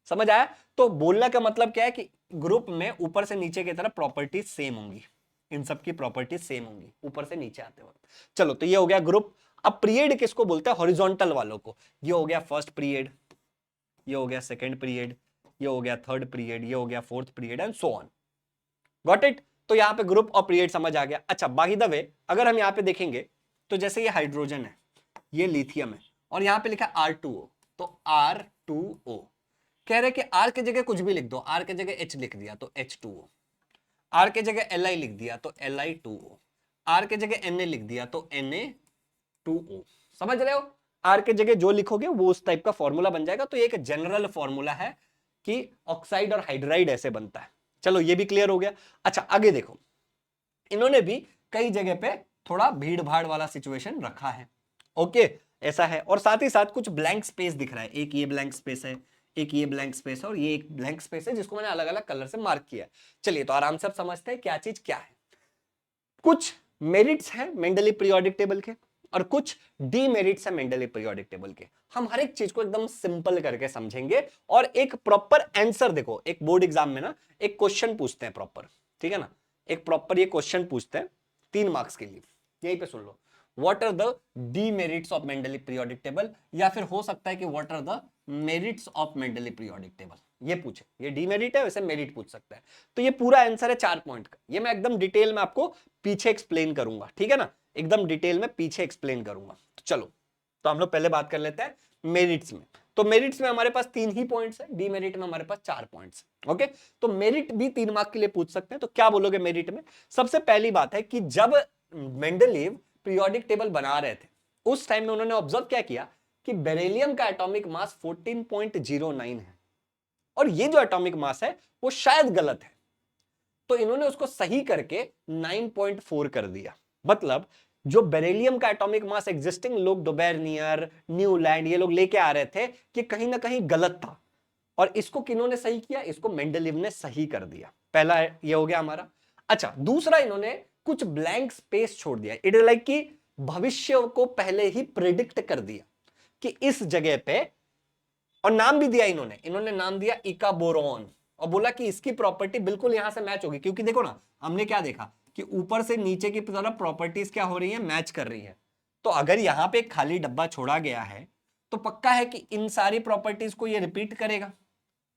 समझ आया। तो बोलने का मतलब क्या है कि ग्रुप में ऊपर से नीचे की तरफ प्रॉपर्टीज सेम होंगी, इन सब की प्रॉपर्टीज सेम होंगी ऊपर से नीचे आते वक्त। चलो तो ये हो गया ग्रुप। अब पीरियड किसको बोलते हैं, हॉरिजॉन्टल वालों को। ये हो गया फर्स्ट पीरियड, ये हो गया सेकंड पीरियड, ये हो गया थर्ड पीरियड, ये हो गया fourth period and so on. Got it. तो यहां पे ग्रुप और पीरियड समझ आ गया। अच्छा बाय द वे अगर हम यहां पे देखेंगे तो जैसे ये हाइड्रोजन है, ये लिथियम है, और यहां पे लिखा है R2O, तो R2O कह रहे कि R की जगह कुछ भी लिख दो, R की जगह H लिख दिया तो H2O, R की जगह Li लिख दिया तो Li2O, R की जगह Na लिख दिया तो Na2O। समझ रहे हो, R की जगह जो लिखोगे वो उस टाइप का फॉर्मूला बन जाएगा। तो ये एक जनरल फॉर्मूला है कि ऑक्साइड और हाइड्राइड ऐसे बनता है। चलो ये भी क्लियर हो गया। अच्छा आगे देखो, इन्होंने भी कई जगह पे थोड़ा भीड़ भाड़ वाला सिचुएशन रखा है, ओके ऐसा है। और साथ ही साथ कुछ ब्लैंक स्पेस दिख रहा है, एक ये ब्लैंक स्पेस है, एक ये ब्लैंक स्पेस है, और ये एक ब्लैंक स्पेस है जिसको मैंने अलग अलग कलर से मार्क किया है। चलिए तो आराम से आप समझते हैं क्या चीज क्या है। कुछ मेरिट्स हैं मेंडलीव पीरियोडिक टेबल के और कुछ डीमेरिट्स हैं मेंडलीव पीरियोडिक टेबल के। हम हर एक चीज को एकदम सिंपल करके समझेंगे और एक प्रॉपर आंसर। देखो एक बोर्ड एग्जाम में ना एक क्वेश्चन पूछते हैं प्रॉपर, ठीक है ना, एक प्रॉपर ये क्वेश्चन पूछते हैं 3 मार्क्स के लिए, यहीं पे सुन लो, what are the demerits of Mendeleev periodic table, या फिर हो सकता है कि what are the merits of Mendeleev periodic table, ये पूछे। ये डीमेरिट है वैसे मेरिट पूछ सकता है। तो ये पूरा आंसर है 4 पॉइंट का, ये मैं एकदम डिटेल में आपको पीछे एक्सप्लेन करूंगा, ठीक है ना, एकदम डिटेल में पीछे एक्सप्लेन करूंगा। तो चलो तो हम लोग पहले बात कर लेते हैं मेरिट्स में। तो मेरिट्स में हमारे पास 3 ही पॉइंट्स है, डीमेरिट में हमारे पास 4 पॉइंट्स है, ओके। तो मेरिट भी 3 मार्क के लिए पूछ सकते हैं। तो क्या बोलोगे मेरिट में, सबसे पहली बात है कि जब मेंडलीव पीरियोडिक टेबल बना रहे थे उस टाइम में उन्होंने ऑब्जर्व क्या किया कि बेरिलियम का एटॉमिक मास 14.09 है, और ये जो एटॉमिक मास है वो शायद गलत है। तो इन्होंने उसको सही करके 9.4 कर दिया। मतलब जो बेरिलियम का एटॉमिक मास एग्जिस्टिंग लोग डोबेर्नियर, न्यूलैंड ये लोग लेके आ रहे थे कि कहीं ना कहीं गलत था, और इसको किन्होंने सही किया, इसको मेंडलीव ने सही कर दिया। पहला ये हो गया हमारा। अच्छा, दूसरा इन्होंने कुछ ब्लैंक स्पेस छोड़ दिया। इट इज लाइक कि भविष्य को पहले ही प्रिडिक्ट कर दिया कि इस जगह पे, और नाम भी दिया इन्होंने नाम दिया इका बोरॉन, और बोला कि इसकी प्रॉपर्टी बिल्कुल यहां से मैच होगी, क्योंकि देखो ना, हमने क्या देखा कि ऊपर से नीचे की तरफ प्रॉपर्टीज क्या हो रही है, मैच कर रही है। तो अगर यहां पे एक खाली डब्बा छोड़ा गया है तो पक्का है कि इन सारी प्रॉपर्टीज को ये रिपीट करेगा।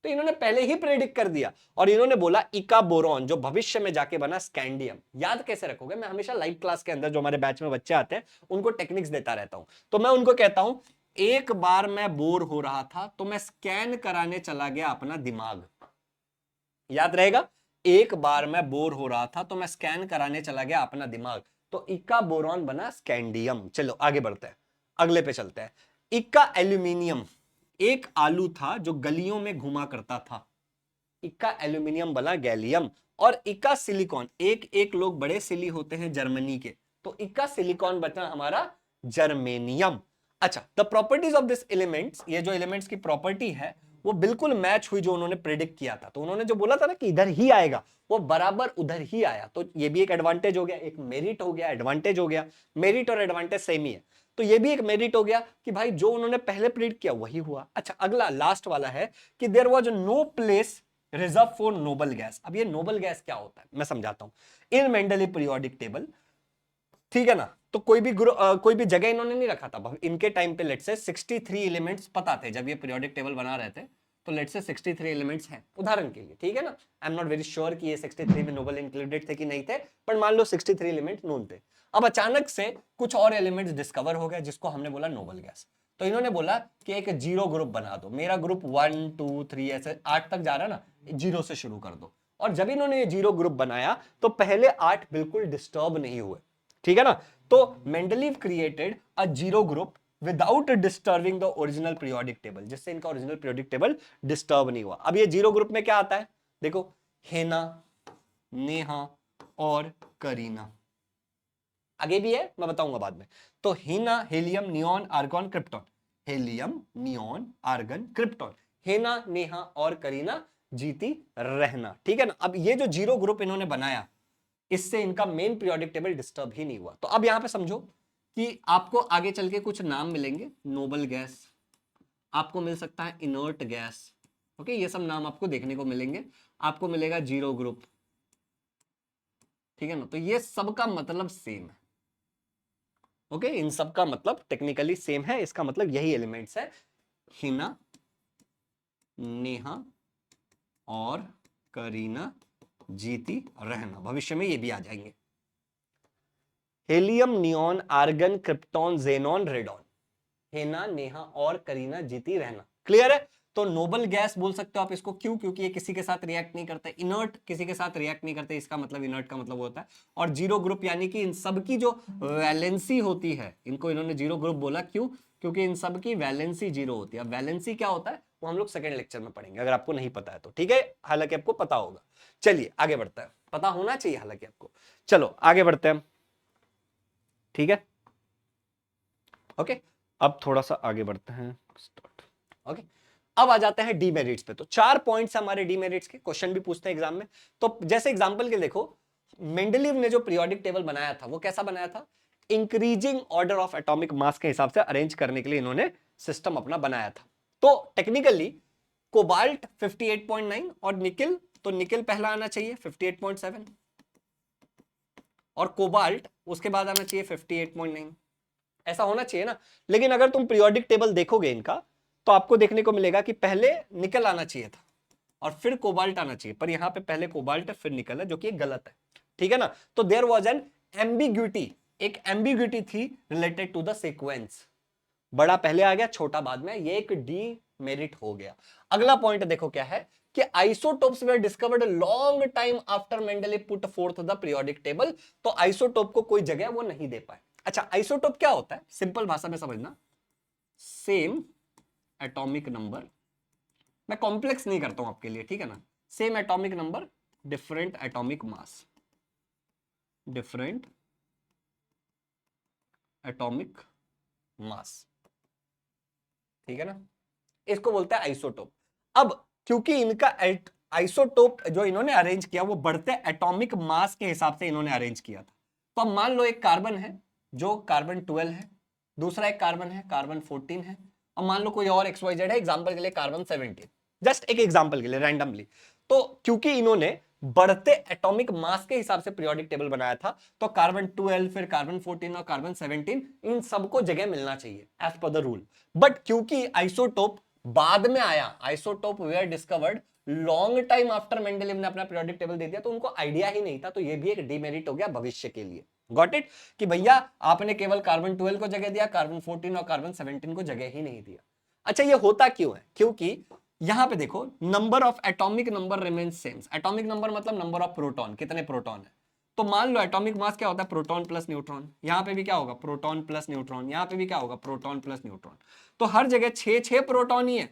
तो इन्होंने पहले ही प्रेडिक्ट कर दिया, और इन्होंने बोला इका बोरॉन, जो भविष्य में जाके बना स्कैंडियम। याद कैसे रखोगे? मैं हमेशा लाइव क्लास के अंदर जो हमारे बैच में बच्चे आते हैं उनको टेक्निक्स देता रहता हूं। तो मैं उनको कहता हूं, एक बार मैं बोर हो रहा था तो मैं स्कैन कराने चला गया अपना दिमाग। याद रहेगा, एक बार मैं बोर हो रहा था तो मैं स्कैन कराने चला गया अपना दिमाग, तो इक्का बोरॉन बना स्कैंडियम। चलो आगे बढ़ते हैं, अगले पे चलते हैं। इक्का एल्यूमिनियम, एक आलू था जो गलियों में घुमा करता था, इक्का एल्यूमिनियम बना गैलियम। और इक्का सिलिकॉन, एक एक लोग बड़े सिली होते हैं जर्मनी के, तो इक्का सिलिकॉन बना हमारा जर्मेनियम। अच्छा, the properties of this elements, ये जो एलिमेंट्स की प्रॉपर्टी है वो बिल्कुल मैच हुई जो उन्होंने प्रेडिक्ट किया था। तो उन्होंने जो बोला था ना कि इधर ही आएगा, वो बराबर उधर ही आया। तो ये भी एक एडवांटेज हो गया, एक मेरिट हो गया, एडवांटेज हो गया। मेरिट और एडवांटेज सेम ही है, तो ये भी एक मेरिट हो गया कि भाई जो उन्होंने पहले प्रेडिक्ट किया वही हुआ। अच्छा, अगला लास्ट वाला है कि there was no place reserve for noble gas. अब ये नोबल गैस क्या होता है मैं समझाता हूं। इन मेंडली पीरियोडिक टेबल, ठीक है ना, तो कोई भी जगह इन्होंने नहीं रखा था। इनके टाइम पे लेट से 63 एलिमेंट्स पता थे जब ये पीरियोडिक टेबल बना रहे थे, तो लेट से 63 एलिमेंट्स हैं उदाहरण के लिए, ठीक है ना। I am not very sure कि ये 63 में नोबल इंक्लूडेड थे कि नहीं थे, पर मान लो 63 एलिमेंट नोन थे। अब अचानक से कुछ और एलिमेंट्स डिस्कवर हो गया जिसको हमने बोला नोबल गैस। तो इन्होंने बोला कि एक जीरो ग्रुप बना दो, मेरा ग्रुप 1 2 3 ऐसे 8 तक जा रहा है ना, जीरो से शुरू कर दो। और जब इन्होंने ये जीरो ग्रुप बनाया तो पहले 8 बिल्कुल डिस्टर्ब नहीं हुए, ठीक है ना। तो Mendeleev created a zero group without disturbing the original periodic table, जिससे इनका ओरिजिनल पीरियोडिक टेबल डिस्टर्ब नहीं हुआ। अब ये जीरो ग्रुप में क्या आता है, देखो, हेना, नेहा और करीना। आगे भी है, मैं बताऊंगा बाद में। तो Heena, helium, neon, argon, krypton. Helium, neon, argon, krypton. Heena, Neha और करीना जीती रहना, ठीक है ना। अब ये जो जीरो ग्रुप इन्होंने बनाया, इससे इनका मेन पीरियोडिक टेबल डिस्टर्ब ही नहीं हुआ। तो अब यहां पे समझो कि आपको आगे चल के कुछ नाम मिलेंगे, नोबल गैस, आपको मिल सकता है इनर्ट गैस, ओके, ये सब नाम आपको देखने को मिलेंगे। आपको मिलेगा जीरो ग्रुप, ठीक है ना। तो ये सबका मतलब सेम है, ओके, इन सब का मतलब टेक्निकली सेम है। इसका मतलब यही एलिमेंट्स है, हिना, नेहा और करीना जीती रहना। भविष्य में ये भी आ जाएंगे, helium, neon, argon, krypton, xenon, radon. Heena, Neha और करीना जीती रहना। क्लियर है। तो नोबल गैस बोल सकते हो आप इसको, क्यों? क्योंकि ये किसी के साथ रिएक्ट नहीं करते, इनर्ट किसी के साथ रिएक्ट नहीं करते, इसका मतलब इनर्ट का मतलब होता है। और जीरो ग्रुप यानी कि इन सब की जो वैलेंसी होती है, इनको इन्होंने जीरो ग्रुप बोला, क्यों? क्योंकि इन सब की वैलेंसी जीरो होती है। वैलेंसी क्या होता है वो हम लोग सेकंड लेक्चर में पढ़ेंगे, अगर आपको नहीं पता है तो, ठीक है, हालांकि आपको पता होगा। चलिए आगे बढ़ते हैं, पता होना चाहिए हालांकि आपको। चलो आगे बढ़ते हैं, ठीक है, ओके। अब थोड़ा सा आगे बढ़ते हैं, स्टार्ट, ओके। अब आ जाते हैं डीमेरिट्स पे। तो 4 पॉइंट्स हमारे डीमेरिट्स के, क्वेश्चन भी पूछते हैं एग्जाम में। तो जैसे एग्जांपल के देखो, मेंडलीव ने जो पीरियोडिक टेबल बनाया था वो कैसा बनाया था, increasing order of atomic mass के हिसाब से अरेंज करने के लिए इन्होंने सिस्टम अपना बनाया था। तो टेक्निकली कोबाल्ट 58.9 और निकिल, तो निकिल पहला आना चाहिए 58.7 और कोबाल्ट उसके बाद आना चाहिए 58.9, ऐसा होना चाहिए ना। लेकिन अगर तुम पीरियोडिक टेबल देखोगे इनका, तो आपको देखने को मिलेगा कि पहले निकल आना चाहिए था और फिर कोबाल्ट आना चाहिए, पर यहां पे पहले कोबाल्ट है फिर निकल है, जो कि गलत है, ठीक है ना। तो देयर वाज एन एम्बिग्यूटी, एक एम्बिग्यूटी थी रिलेटेड टू द सीक्वेंस। बड़ा पहले आ गया, छोटा बाद में, ये एक डी मेरिट हो गया। अगला पॉइंट देखो क्या है कि isotopes were discovered long time after Mendeleev put fourth the periodic table. तो आइसोटोप को कोई जगह वो नहीं दे पाए। अच्छा, आइसोटोप क्या होता है, सिंपल भाषा में समझना, सेम एटॉमिक नंबर, मैं कॉम्प्लेक्स नहीं करता हूं आपके लिए, ठीक है ना। Same atomic number, different atomic mass, different atomic mass, ठीक है ना, इसको बोलते हैं आइसोटोप। अब क्योंकि इनका आइसोटोप जो इन्होंने अरेंज किया वो बढ़ते एटॉमिक मास के हिसाब से इन्होंने अरेंज किया था। तो अब मान लो एक कार्बन है जो कार्बन 12 है, दूसरा एक कार्बन है कार्बन 14 है, और मान लो कोई और XYZ है, एग्जांपल के लिए कार्बन 17, जस्ट एक एग्जांपल के लिए रैंडमली। तो क्योंकि इन्होंने बढ़ते एटॉमिक मास के हिसाब से पीरियोडिक टेबल बनाया था, तो कार्बन 12 फिर कार्बन 14 और कार्बन 17 इन सबको जगह मिलना चाहिए as per the rule. But क्योंकि आइसोटोप बाद में आया, isotope were discovered long time after Mendeleev ने अपना पीरियोडिक टेबल दे दिया, तो उनको आइडिया ही नहीं था, तो ये भी एक डीमेरिट हो गया भविष्य के लिए। Got it? कि भैया आपने केवल कार्बन 12 को जगह दिया, कार्बन 14 और कार्बन 17 को जगह ही नहीं दिया। अच्छा, ये होता क्यों है? क्योंकि यहां पे देखो number of atomic number remains same. Atomic number मतलब नंबर ऑफ प्रोटॉन, कितने प्रोटॉन है। तो मान लो एटॉमिक मास क्या होता है, प्रोटॉन प्लस न्यूट्रॉन। यहां पे भी क्या होगा, प्रोटॉन प्लस न्यूट्रॉन। यहां पे भी क्या होगा, प्रोटॉन प्लस न्यूट्रॉन। तो हर जगह 6 प्रोटॉन ही है,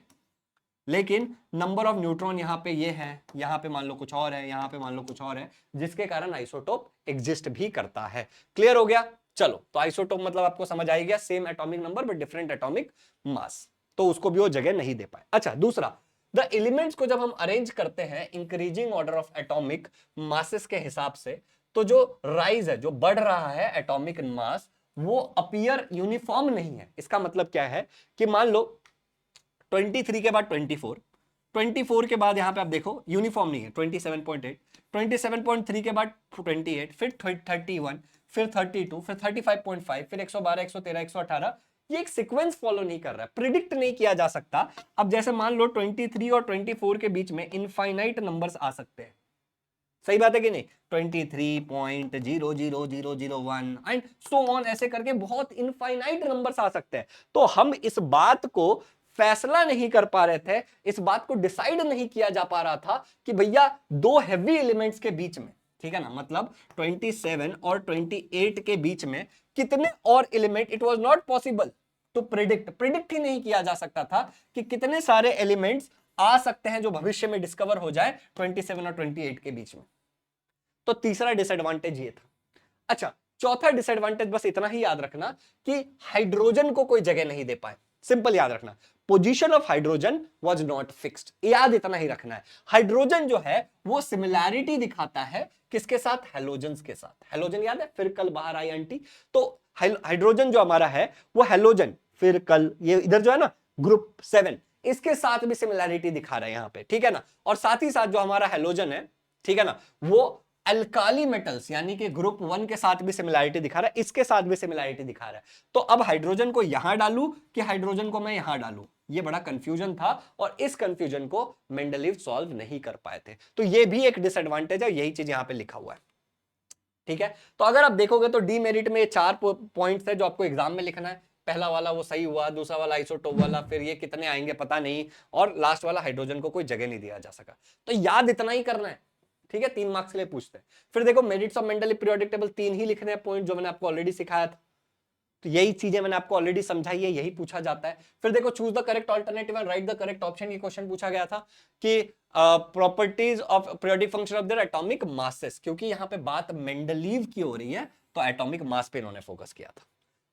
लेकिन नंबर ऑफ न्यूट्रॉन यहां पे ये है, यहां पे मान लो कुछ और है, यहां पे मान लो कुछ और है, जिसके कारण आइसोटोप एग्जिस्ट भी करता है। क्लियर हो गया? चलो, तो आइसोटोप मतलब आपको समझ आ गया, same atomic number but different atomic mass, तो उसको भी वो जगह नहीं दे पाए। अच्छा, दूसरा, द एलिमेंट्स को जब हम अरेंज करते हैं increasing order of atomic masses के हिसाब से, तो जो राइज है, जो बढ़ रहा है एटॉमिक मास, वो अपीयर यूनिफॉर्म नहीं है। इसका मतलब क्या है कि मान लो 23 के बाद 24, 24 के बाद यहां पे आप देखो यूनिफॉर्म नहीं है, 27.8, 27.3 के बाद 28, फिर 31, फिर 32, फिर 35.5, फिर 112, 113, 118। ये एक सीक्वेंस फॉलो नहीं कर रहा है, प्रिडिक्ट नहीं किया जा सकता। अब जैसे मान लो 23 और 24 के बीच में इनफाइनाइट नंबर्स आ सकते हैं, सही बात है कि नहीं? 23.00001 एंड सो ऑन, ऐसे करके बहुत इनफाइनाइट नंबर्स आ सकते हैं। तो हम इस बात को फैसला नहीं कर पा रहे थे, इस बात को डिसाइड नहीं किया जा पा रहा था कि भैया दो हैवी एलिमेंट्स के बीच में, ठीक है ना, मतलब 27 और 28 के बीच में कितने और element, it was not possible to predict ही नहीं किया जा सकता था कि कितने सारे एलिमेंट्स आ सकते हैं जो भविष्य में डिस्कवर हो जाए 27 और 28 के बीच में। तो तीसरा डिसएडवांटेज ये था। अच्छा, चौथा डिसएडवांटेज बस इतना ही याद रखना कि हाइड्रोजन को कोई जगह नहीं दे पाए। सिंपल याद रखना, position of hydrogen was not fixed. याद इतना ही रखना है, हाइड्रोजन जो है वो सिमिलैरिटी दिखाता है किसके साथ, हेलोजन के साथ। हेलोजन याद है, फिर कल बाहर आई आंटी। तो हाइड्रोजन जो हमारा है वो हेलोजन, फिर कल ये इधर जो है ना ग्रुप 7, इसके साथ भी सिमिलैरिटी दिखा रहा है यहां पे, ठीक है ना। और साथ ही साथ जो हमारा हेलोजन है, ठीक है ना, वो अल्काली मेटल्स यानी कि ग्रुप 1 के साथ भी सिमिलैरिटी दिखा रहा है, इसके साथ भी सिमिलैरिटी दिखा रहा है। तो अब हाइड्रोजन को यहां डालूं कि हाइड्रोजन को मैं यहां डालूं, ये बड़ा कंफ्यूजन था, और इस कंफ्यूजन को मेंडलीव सॉल्व नहीं कर पाए थे। तो ये भी एक डिसएडवांटेज है, यही चीज यहां पे लिखा हुआ है, ठीक है। तो अगर आप देखोगे तो डीमेरिट में 4 पॉइंट्स है जो आपको एग्जाम में लिखना है। पहला वाला वो सही हुआ, दूसरा वाला आइसोटोप वाला, फिर ये कितने आएंगे पता नहीं, और लास्ट वाला हाइड्रोजन को कोई जगह नहीं दिया जा सका। तो याद इतना ही करना है, ठीक है, 3 मार्क्स के लिए पूछते हैं। फिर देखो merits of Mendeleev periodic table 3 ही लिखने हैं पॉइंट, जो मैंने आपको ऑलरेडी सिखाया था। तो यही चीजें मैंने आपको ऑलरेडी समझाई है, यही पूछा जाता है। फिर देखो choose the correct alternative and right the correct option, ये क्वेश्चन पूछा गया था कि properties of periodic function of their atomic masses, क्योंकि यहां पे बात मेंडलीव की हो रही है, तो एटॉमिक मास पे इन्होंने फोकस किया था।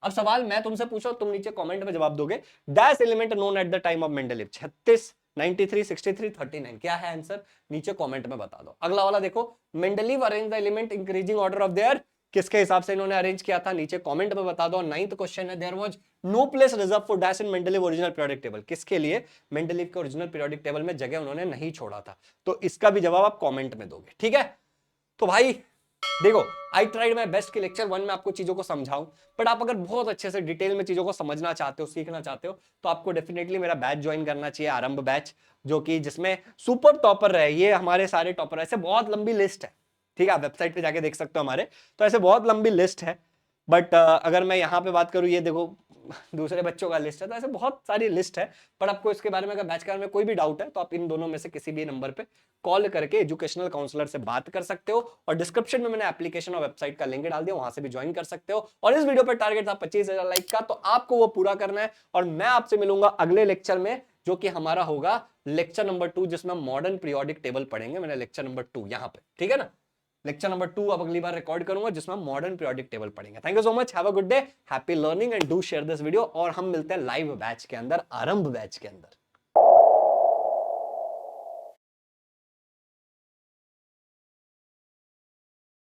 अब सवाल मैं तुमसे पूछो, तुम नीचे कमेंट में जवाब दोगे। Dash element known at the time of Mendeleev, 36, 93, 63, 39, क्या है आंसर? नीचे कमेंट में बता दो। अगला वाला देखो, Mendeleev arrange the element increasing order of there, किसके हिसाब से इन्होंने अरेंज किया था, नीचे कमेंट में बता दो। 9th क्वेश्चन है, there was no place reserve for dash in Mendeleev original periodic table, किसके लिए? मेंडलीव के ओरिजिनल पीरियोडिक टेबल में जगह उन्होंने नहीं छोड़ा था। तो इसका भी जवाब आप कमेंट में दोगे, ठीक है। तो भाई देखो, आई ट्राइड माई बेस्ट कि लेक्चर 1 में आपको चीजों को समझाऊं, बट आप अगर बहुत अच्छे से डिटेल में चीजों को समझना चाहते हो, सीखना चाहते हो, तो आपको डेफिनेटली मेरा बैच ज्वाइन करना चाहिए, आरंभ बैच, जो कि जिसमें सुपर टॉपर रहे, ये हमारे सारे टॉपर, ऐसे बहुत लंबी लिस्ट है, ठीक है, आप वेबसाइट पे जाके देख सकते हो हमारे, तो ऐसे बहुत लंबी लिस्ट है। बट अगर मैं यहाँ पे बात करूँ, ये देखो दूसरे बच्चों का लिस्ट है, तो ऐसे बहुत सारी लिस्ट है। पर आपको इसके बारे में अगर बैच के बारे में कोई भी डाउट है, तो आप इन दोनों में से किसी भी नंबर पे कॉल करके एजुकेशनल काउंसलर से बात कर सकते हो, और डिस्क्रिप्शन में मैंने एप्लीकेशन और वेबसाइट का लिंक डाल दिया, वहां से भी ज्वाइन कर सकते हो। और इस वीडियो पर टारगेट था 25,000 लाइक का, तो आपको वो पूरा करना है। और मैं आपसे मिलूंगा अगले लेक्चर में, जो कि हमारा होगा लेक्चर नंबर 2, जिसमें मॉडर्न पीरियोडिक टेबल पढ़ेंगे। मैंने लेक्चर नंबर 2 यहाँ पे, ठीक है ना, लेक्चर नंबर 2 अब अगली बार रिकॉर्ड करूंगा, जिसमें मॉडर्न पीरियोडिक टेबल पढ़ेंगे। Thank you so much, have a good day, happy learning and do share this video. और हम मिलते हैं लाइव बैच के अंदर, आरंभ बैच के अंदर।